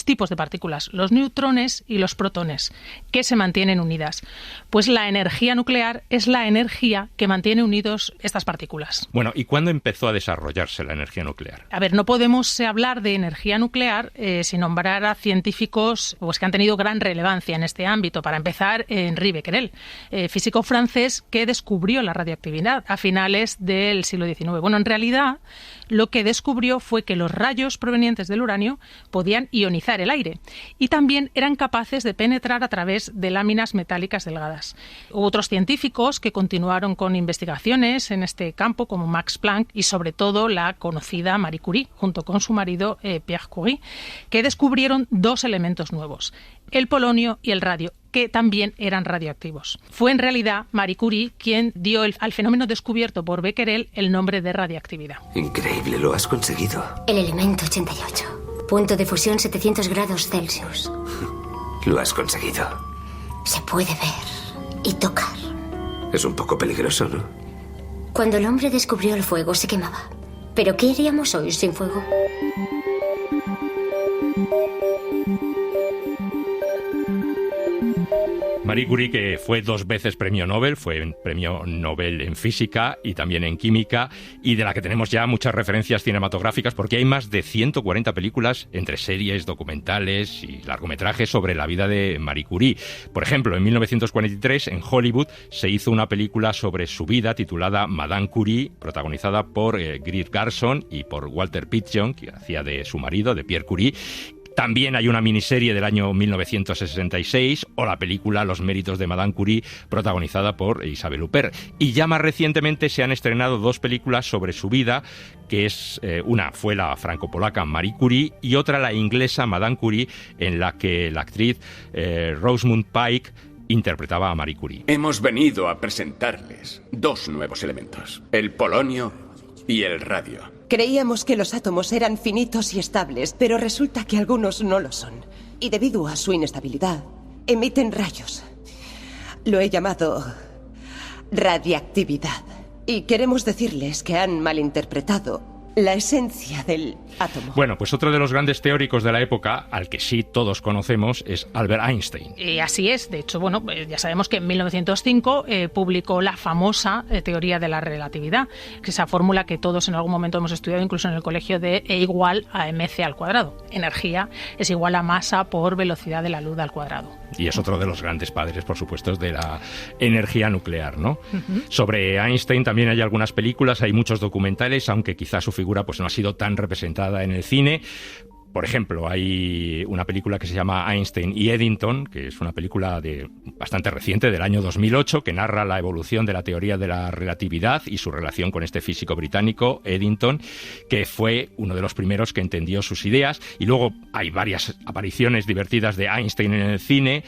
tipos de partículas, los neutrones y los protones, que se mantienen unidas. Pues la energía nuclear es la energía que mantiene unidos estas partículas. Bueno, ¿y cuándo empezó a desarrollarse la energía nuclear? A ver, no podemos hablar de energía nuclear sin nombrar a científicos que han tenido gran relevancia en este ámbito. Para empezar, Henri Becquerel, físico francés que descubrió la radioactividad a finales del siglo XIX. Bueno, en realidad lo que descubrió fue que los rayos provenientes del uranio podían ionizar el aire y también eran capaces de penetrar a través de láminas metálicas delgadas. Hubo otros científicos que continuaron con investigaciones en este campo, como Max Planck y sobre todo la conocida Marie Curie, junto con su marido Pierre Curie, que descubrieron dos elementos nuevos, el polonio y el radio, que también eran radioactivos. Fue en realidad Marie Curie quien dio al fenómeno descubierto por Becquerel el nombre de radiactividad. Increíble, lo has conseguido. El elemento 88. Punto de fusión 700 grados Celsius. Lo has conseguido. Se puede ver y tocar. Es un poco peligroso, ¿no? Cuando el hombre descubrió el fuego se quemaba. ¿Pero qué haríamos hoy sin fuego? Marie Curie, que fue 2 veces premio Nobel, fue premio Nobel en física y también en química, y de la que tenemos ya muchas referencias cinematográficas porque hay más de 140 películas entre series, documentales y largometrajes sobre la vida de Marie Curie. Por ejemplo, en 1943 en Hollywood se hizo una película sobre su vida titulada Madame Curie, protagonizada por Greer Garson y por Walter Pidgeon, que hacía de su marido, de Pierre Curie. También hay una miniserie del año 1966 o la película Los méritos de Madame Curie, protagonizada por Isabelle Huppert. Y ya más recientemente se han estrenado 2 películas sobre su vida, que es una fue la franco-polaca Marie Curie y otra la inglesa Madame Curie, en la que la actriz Rosamund Pike interpretaba a Marie Curie. Hemos venido a presentarles 2 nuevos elementos, el polonio y el radio. Creíamos que los átomos eran finitos y estables, pero resulta que algunos no lo son. Y debido a su inestabilidad, emiten rayos. Lo he llamado radiactividad. Y queremos decirles que han malinterpretado la esencia del átomo. Bueno, pues otro de los grandes teóricos de la época, al que sí todos conocemos, es Albert Einstein. Así es. De hecho, bueno, ya sabemos que en 1905 publicó la famosa teoría de la relatividad, que es esa fórmula que todos en algún momento hemos estudiado, incluso en el colegio, de E igual a mc al cuadrado. Energía es igual a masa por velocidad de la luz al cuadrado. Y es otro de los grandes padres, por supuesto, de la energía nuclear, ¿no? Uh-huh. Sobre Einstein también hay algunas películas, hay muchos documentales, aunque quizás su figura pues no ha sido tan representada en el cine. Por ejemplo, hay una película que se llama Einstein y Eddington, que es una película bastante reciente, del año 2008, que narra la evolución de la teoría de la relatividad y su relación con este físico británico, Eddington, que fue uno de los primeros que entendió sus ideas. Y luego hay varias apariciones divertidas de Einstein en el cine,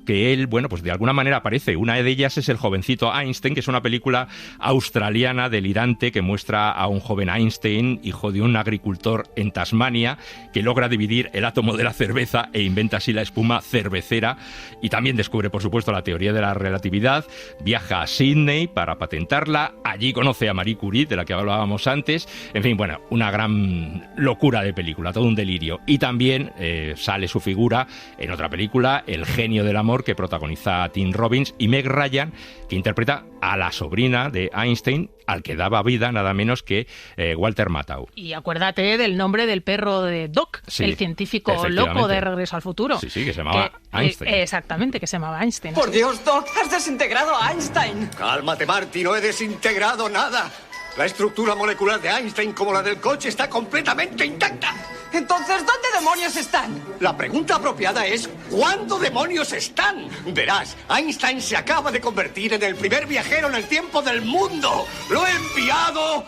que él, bueno, pues de alguna manera aparece. Una de ellas es El jovencito Einstein, que es una película australiana delirante que muestra a un joven Einstein, hijo de un agricultor en Tasmania, que logra dividir el átomo de la cerveza e inventa así la espuma cervecera, y también descubre, por supuesto, la teoría de la relatividad. Viaja a Sydney para patentarla, allí conoce a Marie Curie, de la que hablábamos antes. En fin, bueno, una gran locura de película, todo un delirio. Y también sale su figura en otra película, El genio del amor, que protagoniza a Tim Robbins, y Meg Ryan, que interpreta a la sobrina de Einstein, al que daba vida nada menos que Walter Matthau. Y acuérdate del nombre del perro de Doc, sí, el científico loco de Regreso al Futuro. Sí, que se llamaba Einstein. Exactamente, que se llamaba Einstein. ¡Por Dios, Doc! ¡Has desintegrado a Einstein! Cálmate, Marty, no he desintegrado nada. La estructura molecular de Einstein, como la del coche, está completamente intacta. Entonces, ¿dónde demonios están? La pregunta apropiada es ¿cuándo demonios están? Verás, Einstein se acaba de convertir en el primer viajero en el tiempo del mundo. ¡Lo he enviado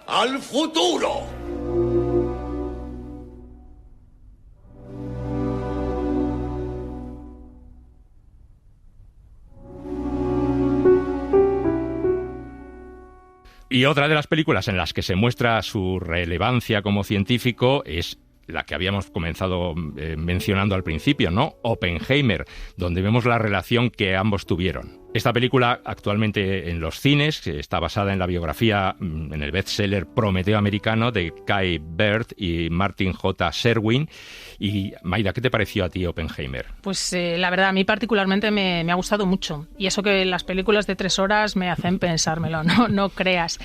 al futuro! Y otra de las películas en las que se muestra su relevancia como científico es la que habíamos comenzado mencionando al principio, ¿no? Oppenheimer, donde vemos la relación que ambos tuvieron. Esta película actualmente en los cines está basada en la biografía, en el bestseller Prometeo americano de Kai Bird y Martin J. Sherwin. Y Maida, ¿qué te pareció a ti Oppenheimer? Pues la verdad, a mí particularmente me ha gustado mucho. Y eso que las películas de 3 horas me hacen pensármelo, no creas.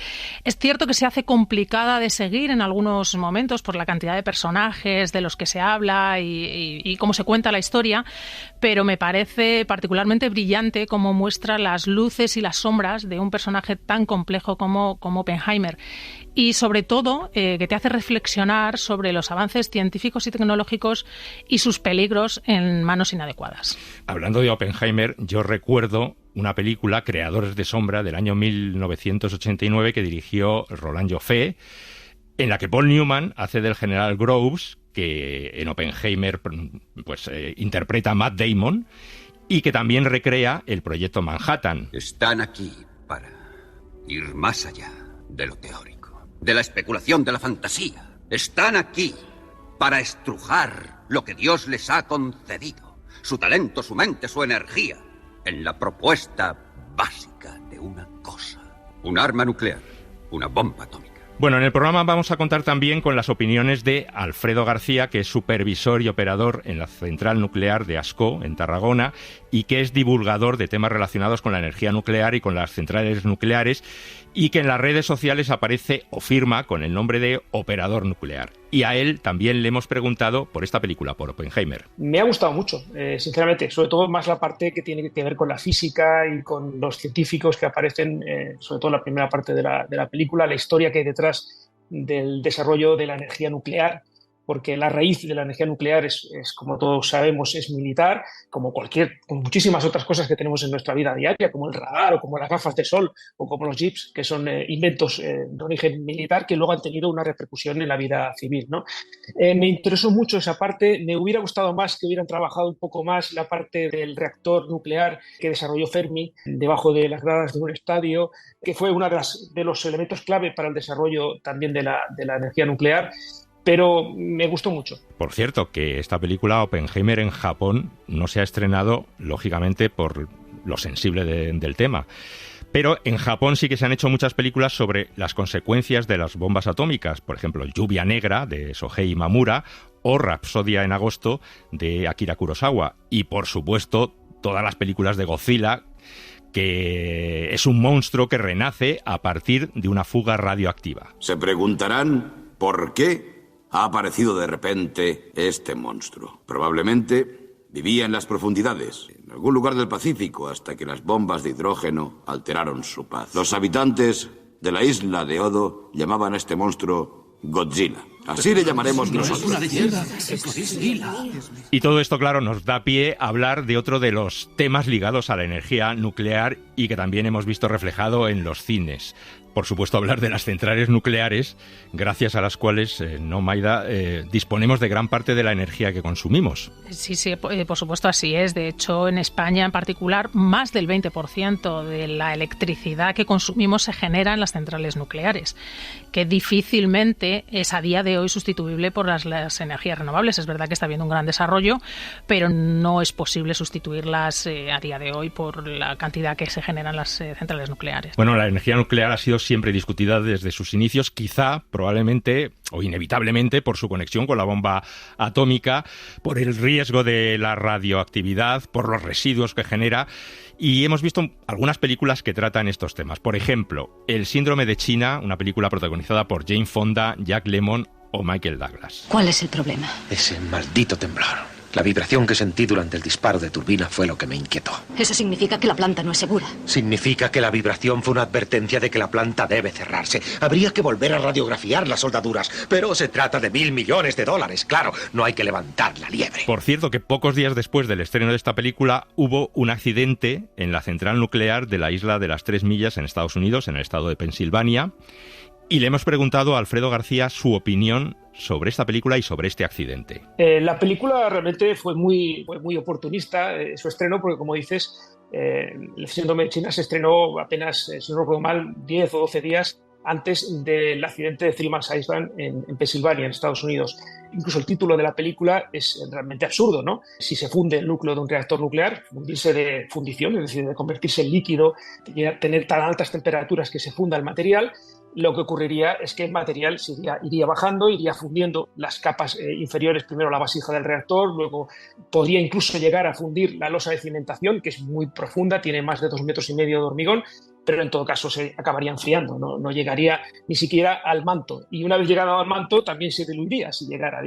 Es cierto que se hace complicada de seguir en algunos momentos por la cantidad de personajes de los que se habla y cómo se cuenta la historia, pero me parece particularmente brillante cómo muestra las luces y las sombras de un personaje tan complejo como Oppenheimer. Y sobre todo, que te hace reflexionar sobre los avances científicos y tecnológicos y sus peligros en manos inadecuadas. Hablando de Oppenheimer, yo recuerdo una película, Creadores de Sombra, del año 1989, que dirigió Roland Joffé, en la que Paul Newman hace del general Groves, que en Oppenheimer interpreta a Matt Damon, y que también recrea el proyecto Manhattan. Están aquí para ir más allá de lo teórico, de la especulación, de la fantasía. Están aquí para estrujar lo que Dios les ha concedido, su talento, su mente, su energía, en la propuesta básica de una cosa: un arma nuclear, una bomba atómica. Bueno, en el programa vamos a contar también con las opiniones de Alfredo García, que es supervisor y operador en la central nuclear de Ascó, en Tarragona, y que es divulgador de temas relacionados con la energía nuclear y con las centrales nucleares, y que en las redes sociales aparece o firma con el nombre de operador nuclear. Y a él también le hemos preguntado por esta película, por Oppenheimer. Me ha gustado mucho, sinceramente, sobre todo más la parte que tiene que ver con la física y con los científicos que aparecen, sobre todo en la primera parte de la película, la historia que hay detrás del desarrollo de la energía nuclear, porque la raíz de la energía nuclear es, como todos sabemos, es militar, como muchísimas otras cosas que tenemos en nuestra vida diaria, como el radar o como las gafas de sol o como los jeeps, que son inventos de origen militar que luego han tenido una repercusión en la vida civil, ¿no? Me interesó mucho esa parte. Me hubiera gustado más que hubieran trabajado un poco más la parte del reactor nuclear que desarrolló Fermi debajo de las gradas de un estadio, que fue uno de los elementos clave para el desarrollo también de la energía nuclear. Pero me gustó mucho. Por cierto, que esta película Oppenheimer en Japón no se ha estrenado, lógicamente, por lo sensible del tema. Pero en Japón sí que se han hecho muchas películas sobre las consecuencias de las bombas atómicas. Por ejemplo, Lluvia Negra, de Shohei Imamura, o Rapsodia en agosto, de Akira Kurosawa. Y, por supuesto, todas las películas de Godzilla, que es un monstruo que renace a partir de una fuga radioactiva. Se preguntarán por qué ha aparecido de repente este monstruo. Probablemente vivía en las profundidades, en algún lugar del Pacífico, hasta que las bombas de hidrógeno alteraron su paz. Los habitantes de la isla de Odo llamaban a este monstruo Godzilla. Así le llamaremos nosotros. Es una leyenda. Y todo esto, claro, nos da pie a hablar de otro de los temas ligados a la energía nuclear y que también hemos visto reflejado en los cines. Por supuesto, hablar de las centrales nucleares, gracias a las cuales, no, Maida, disponemos de gran parte de la energía que consumimos. Sí, por supuesto así es. De hecho, en España en particular, más del 20% de la electricidad que consumimos se genera en las centrales nucleares, que difícilmente es a día de hoy sustituible por las energías renovables. Es verdad que está habiendo un gran desarrollo, pero no es posible sustituirlas a día de hoy por la cantidad que se generan las centrales nucleares. Bueno, la energía nuclear ha sido siempre discutida desde sus inicios, quizá, probablemente o inevitablemente por su conexión con la bomba atómica, por el riesgo de la radioactividad, por los residuos que genera. Y hemos visto algunas películas que tratan estos temas. Por ejemplo, El síndrome de China, una película protagonizada por Jane Fonda, Jack Lemmon o Michael Douglas. ¿Cuál es el problema? Ese maldito temblor. La vibración que sentí durante el disparo de turbina fue lo que me inquietó. Eso significa que la planta no es segura. Significa que la vibración fue una advertencia de que la planta debe cerrarse. Habría que volver a radiografiar las soldaduras, pero se trata de $1.000 millones. Claro, no hay que levantar la liebre. Por cierto, que pocos días después del estreno de esta película hubo un accidente en la central nuclear de la isla de las Tres Millas en Estados Unidos, en el estado de Pensilvania. Y le hemos preguntado a Alfredo García su opinión sobre esta película y sobre este accidente. La película realmente fue muy oportunista, su estreno, porque como dices, El síndrome de China se estrenó apenas, si no recuerdo mal, 10 o 12 días antes del accidente de Three Mile Island en Pensilvania, en Estados Unidos. Incluso el título de la película es realmente absurdo, ¿no? Si se funde el núcleo de un reactor nuclear, fundirse de fundición, es decir, de convertirse en líquido, tener tan altas temperaturas que se funda el material, lo que ocurriría es que el material iría bajando, iría fundiendo las capas inferiores, primero la vasija del reactor, luego podría incluso llegar a fundir la losa de cimentación, que es muy profunda, tiene más de 2,5 metros de hormigón, pero en todo caso se acabaría enfriando, no llegaría ni siquiera al manto. Y una vez llegado al manto también se diluiría si llegara.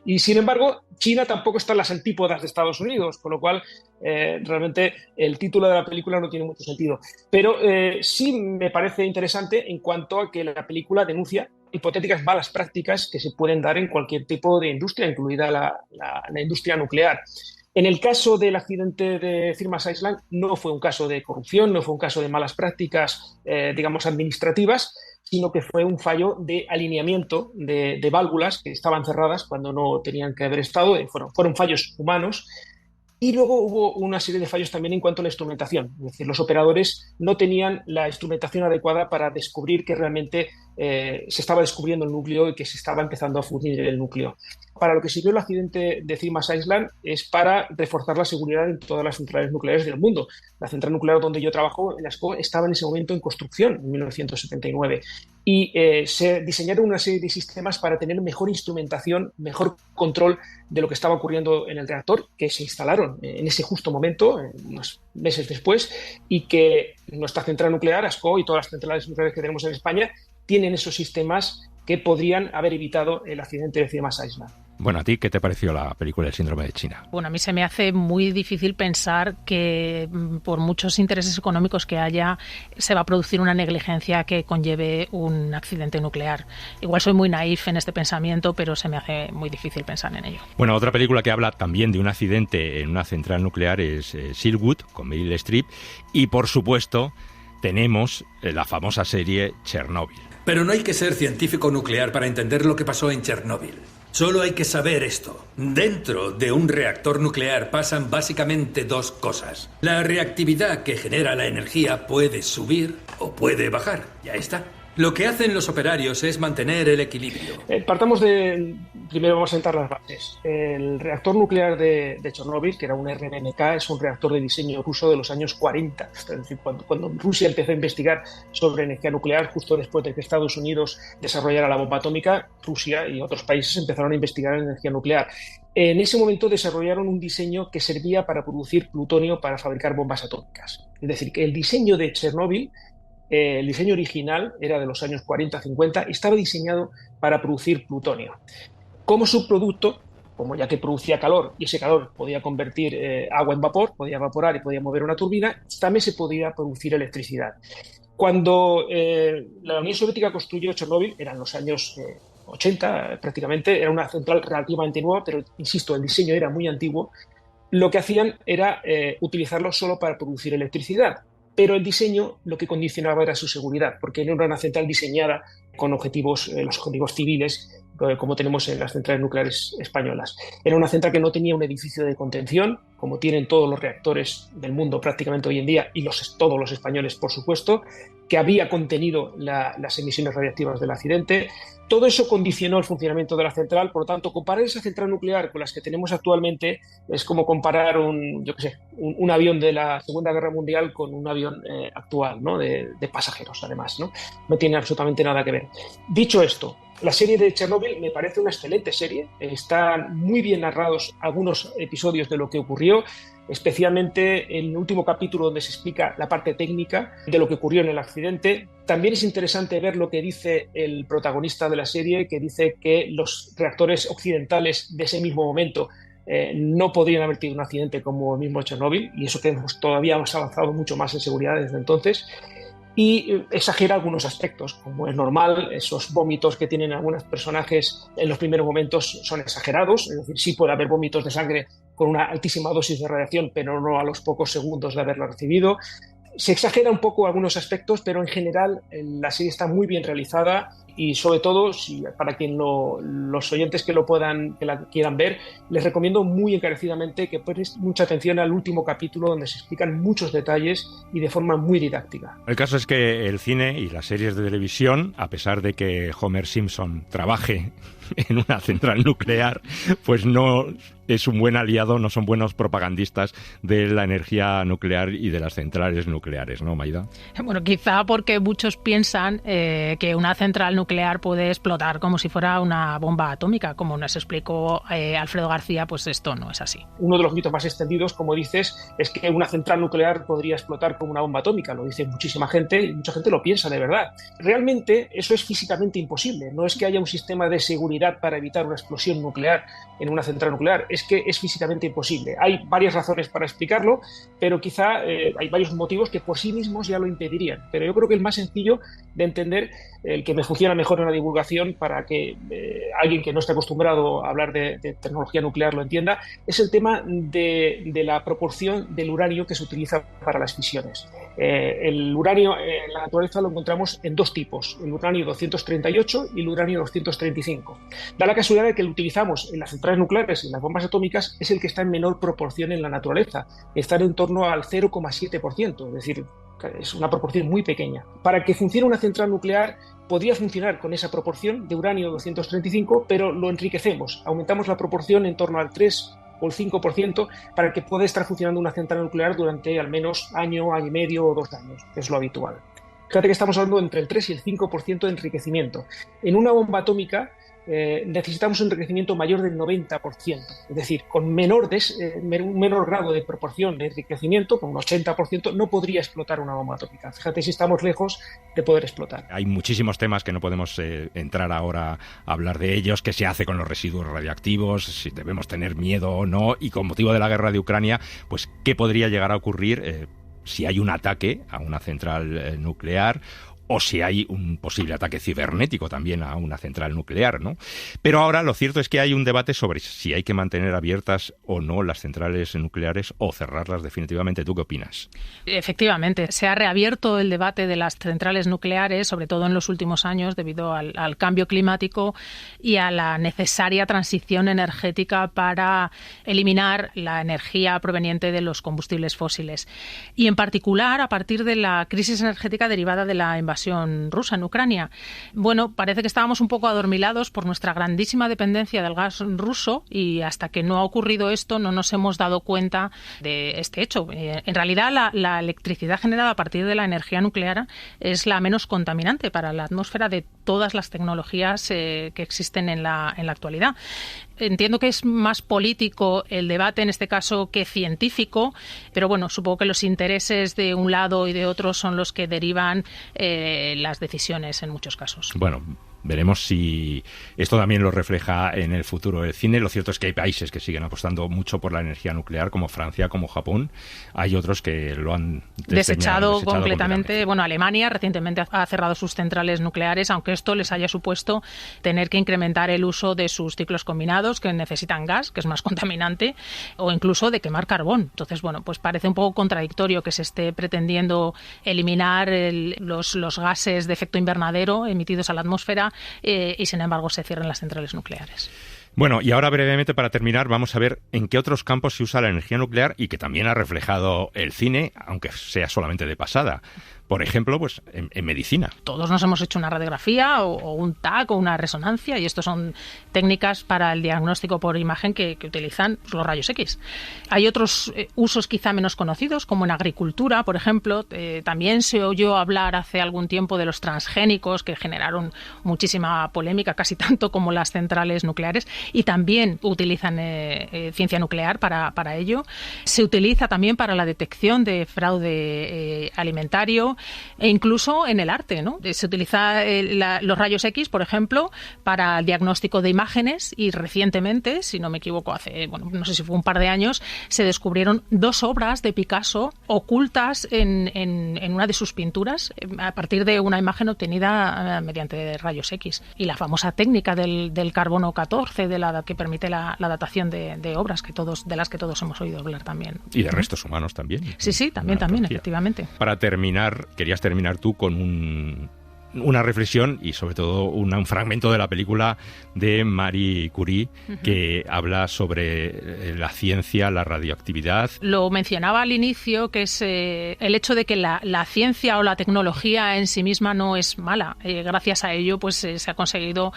Y sin embargo, China tampoco está en las antípodas de Estados Unidos, con lo cual realmente el título de la película no tiene mucho sentido. Pero sí me parece interesante en cuanto a que la película denuncia hipotéticas malas prácticas que se pueden dar en cualquier tipo de industria, incluida la industria nuclear. En el caso del accidente de Three Mile Island no fue un caso de corrupción, no fue un caso de malas prácticas, digamos, administrativas, sino que fue un fallo de alineamiento de válvulas que estaban cerradas cuando no tenían que haber estado, fueron fallos humanos. Y luego hubo una serie de fallos también en cuanto a la instrumentación. Es decir, los operadores no tenían la instrumentación adecuada para descubrir que realmente se estaba descubriendo el núcleo y que se estaba empezando a fundir el núcleo. Para lo que sirvió el accidente de Three Mile Island es para reforzar la seguridad en todas las centrales nucleares del mundo. La central nuclear donde yo trabajo, en Ascó, estaba en ese momento en construcción, en 1979. Y se diseñaron una serie de sistemas para tener mejor instrumentación, mejor control de lo que estaba ocurriendo en el reactor, que se instalaron en ese justo momento, unos meses después, y que nuestra central nuclear, Ascó, y todas las centrales nucleares que tenemos en España, tienen esos sistemas que podrían haber evitado el accidente de Three Mile Island. Bueno, ¿a ti qué te pareció la película El síndrome de China? Bueno, a mí se me hace muy difícil pensar que por muchos intereses económicos que haya se va a producir una negligencia que conlleve un accidente nuclear. Igual soy muy naif en este pensamiento, pero se me hace muy difícil pensar en ello. Bueno, otra película que habla también de un accidente en una central nuclear es Silkwood, con Meryl Streep, y por supuesto tenemos la famosa serie Chernobyl. Pero no hay que ser científico nuclear para entender lo que pasó en Chernóbil. Solo hay que saber esto. Dentro de un reactor nuclear pasan básicamente dos cosas. La reactividad que genera la energía puede subir o puede bajar. Ya está. Lo que hacen los operarios es mantener el equilibrio. Primero vamos a sentar las bases. El reactor nuclear de Chernóbil, que era un RBMK, es un reactor de diseño ruso de los años 40. Es decir, cuando Rusia empezó a investigar sobre energía nuclear, justo después de que Estados Unidos desarrollara la bomba atómica, Rusia y otros países empezaron a investigar en energía nuclear. En ese momento desarrollaron un diseño que servía para producir plutonio para fabricar bombas atómicas. Es decir, que el diseño de Chernóbil, el diseño original era de los años 40-50 y estaba diseñado para producir plutonio. Como subproducto, como ya que producía calor y ese calor podía convertir agua en vapor, podía evaporar y podía mover una turbina, también se podía producir electricidad. Cuando la Unión Soviética construyó Chernóbil, eran los años 80 prácticamente, era una central relativamente nueva, pero insisto, el diseño era muy antiguo. Lo que hacían era utilizarlo solo para producir electricidad, pero el diseño lo que condicionaba era su seguridad, porque no era una central diseñada con objetivos, los objetivos civiles, como tenemos en las centrales nucleares españolas. Era una central que no tenía un edificio de contención, como tienen todos los reactores del mundo prácticamente hoy en día, y todos los españoles, por supuesto, que había contenido las emisiones radiactivas del accidente. Todo eso condicionó el funcionamiento de la central. Por lo tanto, comparar esa central nuclear con las que tenemos actualmente es como comparar un avión de la Segunda Guerra Mundial con un avión actual, ¿no? de pasajeros, además, no tiene absolutamente nada que ver. Dicho esto, la serie de Chernobyl me parece una excelente serie. Están muy bien narrados algunos episodios de lo que ocurrió, especialmente en el último capítulo donde se explica la parte técnica de lo que ocurrió en el accidente. También es interesante ver lo que dice el protagonista de la serie, que dice que los reactores occidentales de ese mismo momento no podrían haber tenido un accidente como el mismo Chernobyl, y eso que todavía hemos avanzado mucho más en seguridad desde entonces. Y exagera algunos aspectos, como es normal. Esos vómitos que tienen algunos personajes en los primeros momentos son exagerados, es decir, sí puede haber vómitos de sangre con una altísima dosis de radiación, pero no a los pocos segundos de haberla recibido. Se exagera un poco algunos aspectos, pero en general la serie está muy bien realizada, y sobre todo, para los oyentes que la quieran ver, les recomiendo muy encarecidamente que presten mucha atención al último capítulo, donde se explican muchos detalles y de forma muy didáctica. El caso es que el cine y las series de televisión, a pesar de que Homer Simpson trabaje en una central nuclear, pues no es un buen aliado, no son buenos propagandistas de la energía nuclear y de las centrales nucleares, ¿no, Maida? Bueno, quizá porque muchos piensan que una central nuclear puede explotar como si fuera una bomba atómica. Como nos explicó Alfredo García, pues esto no es así. Uno de los mitos más extendidos, como dices, es que una central nuclear podría explotar como una bomba atómica. Lo dice muchísima gente, y mucha gente lo piensa de verdad. Realmente eso es físicamente imposible. No es que haya un sistema de seguridad para evitar una explosión nuclear en una central nuclear, es que es físicamente imposible. Hay varias razones para explicarlo, pero quizá hay varios motivos que por sí mismos ya lo impedirían. Pero yo creo que el más sencillo de entender, el que me funciona mejor en la divulgación para que alguien que no esté acostumbrado a hablar de tecnología nuclear lo entienda, es el tema de la proporción del uranio que se utiliza para las fisiones. El uranio en la naturaleza lo encontramos en dos tipos, el uranio 238 y el uranio 235. Da la casualidad de que lo utilizamos en las centrales nucleares y en las bombas atómicas, es el que está en menor proporción en la naturaleza, está en torno al 0,7%, es decir, es una proporción muy pequeña. Para que funcione una central nuclear podría funcionar con esa proporción de uranio 235, pero lo enriquecemos, aumentamos la proporción en torno al 3 o el 5% para que pueda estar funcionando una central nuclear durante al menos año y medio o 2 años, que es lo habitual. Fíjate que estamos hablando entre el 3 y el 5% de enriquecimiento. En una bomba atómica necesitamos un enriquecimiento mayor del 90%, es decir, con un menor grado de proporción de enriquecimiento, con un 80%, no podría explotar una bomba atómica. Fíjate si estamos lejos de poder explotar. Hay muchísimos temas que no podemos entrar ahora a hablar de ellos, qué se hace con los residuos radiactivos, si debemos tener miedo o no, y con motivo de la guerra de Ucrania, pues qué podría llegar a ocurrir si hay un ataque a una central nuclear, o si hay un posible ataque cibernético también a una central nuclear, ¿no? Pero ahora lo cierto es que hay un debate sobre si hay que mantener abiertas o no las centrales nucleares o cerrarlas definitivamente. ¿Tú qué opinas? Efectivamente, se ha reabierto el debate de las centrales nucleares, sobre todo en los últimos años, debido al cambio climático y a la necesaria transición energética para eliminar la energía proveniente de los combustibles fósiles. Y en particular, a partir de la crisis energética derivada de la invasión rusa en Ucrania. Bueno, parece que estábamos un poco adormilados por nuestra grandísima dependencia del gas ruso, y hasta que no ha ocurrido esto no nos hemos dado cuenta de este hecho. En realidad, la electricidad generada a partir de la energía nuclear es la menos contaminante para la atmósfera de todas las tecnologías que existen en la actualidad. Entiendo que es más político el debate en este caso que científico, pero bueno, supongo que los intereses de un lado y de otro son los que derivan las decisiones en muchos casos. Bueno, Veremos si esto también lo refleja en el futuro del cine. Lo cierto es que hay países que siguen apostando mucho por la energía nuclear, como Francia, como Japón. Hay otros que lo han desechado completamente. Bueno, Alemania recientemente ha cerrado sus centrales nucleares, aunque esto les haya supuesto tener que incrementar el uso de sus ciclos combinados, que necesitan gas, que es más contaminante, o incluso de quemar carbón. Entonces, bueno, pues parece un poco contradictorio que se esté pretendiendo eliminar los gases de efecto invernadero emitidos a la atmósfera y sin embargo se cierran las centrales nucleares. Bueno, y ahora brevemente para terminar vamos a ver en qué otros campos se usa la energía nuclear y que también ha reflejado el cine, aunque sea solamente de pasada. Por ejemplo, pues en medicina. Todos nos hemos hecho una radiografía o un TAC o una resonancia, y estos son técnicas para el diagnóstico por imagen que utilizan los rayos X. Hay otros usos quizá menos conocidos, como en agricultura, por ejemplo. También se oyó hablar hace algún tiempo de los transgénicos, que generaron muchísima polémica, casi tanto como las centrales nucleares, y también utilizan ciencia nuclear para ello. Se utiliza también para la detección de fraude alimentario, e incluso en el arte, ¿no? Se utiliza los rayos X, por ejemplo, para el diagnóstico de imágenes, y recientemente, si no me equivoco, no sé si fue un par de años, se descubrieron 2 obras de Picasso ocultas en una de sus pinturas a partir de una imagen obtenida mediante rayos X. Y la famosa técnica del carbono 14, que permite la datación de obras de las que todos hemos oído hablar también. Y de restos humanos también. Sí, también, efectivamente. Para terminar, querías terminar tú con una reflexión y sobre todo un fragmento de la película de Marie Curie, que habla sobre la ciencia, la radioactividad. Lo mencionaba al inicio, que es el hecho de que la ciencia o la tecnología en sí misma no es mala. Gracias a ello pues se ha conseguido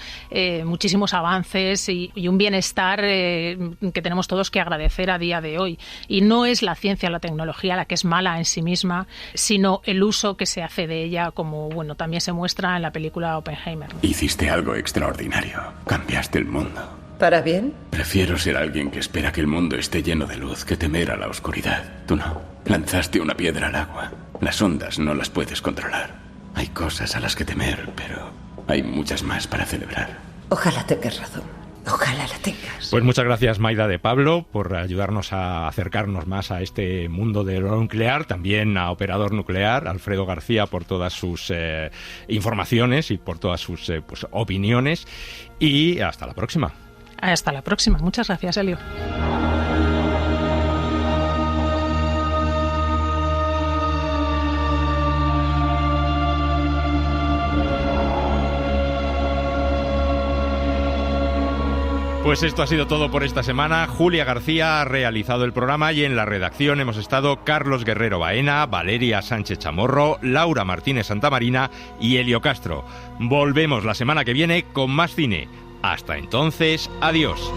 muchísimos avances y un bienestar que tenemos todos que agradecer a día de hoy. Y no es la ciencia o la tecnología la que es mala en sí misma, sino el uso que se hace de ella, como también se muestra en la película Oppenheimer. Hiciste algo extraordinario. Cambiaste el mundo. ¿Para bien? Prefiero ser alguien que espera que el mundo esté lleno de luz que temer a la oscuridad. Tú no. Lanzaste una piedra al agua. Las ondas no las puedes controlar. Hay cosas a las que temer, pero hay muchas más para celebrar. Ojalá tengas razón. Ojalá la tengas. Pues muchas gracias, Maida de Pablo, por ayudarnos a acercarnos más a este mundo de lo nuclear. También a Operador Nuclear, Alfredo García, por todas sus informaciones y por todas sus opiniones. Y hasta la próxima. Hasta la próxima. Muchas gracias, Elio. Pues esto ha sido todo por esta semana. Julia García ha realizado el programa y en la redacción hemos estado Carlos Guerrero Baena, Valeria Sánchez Chamorro, Laura Martínez Santamarina y Elio Castro. Volvemos la semana que viene con más cine. Hasta entonces, adiós.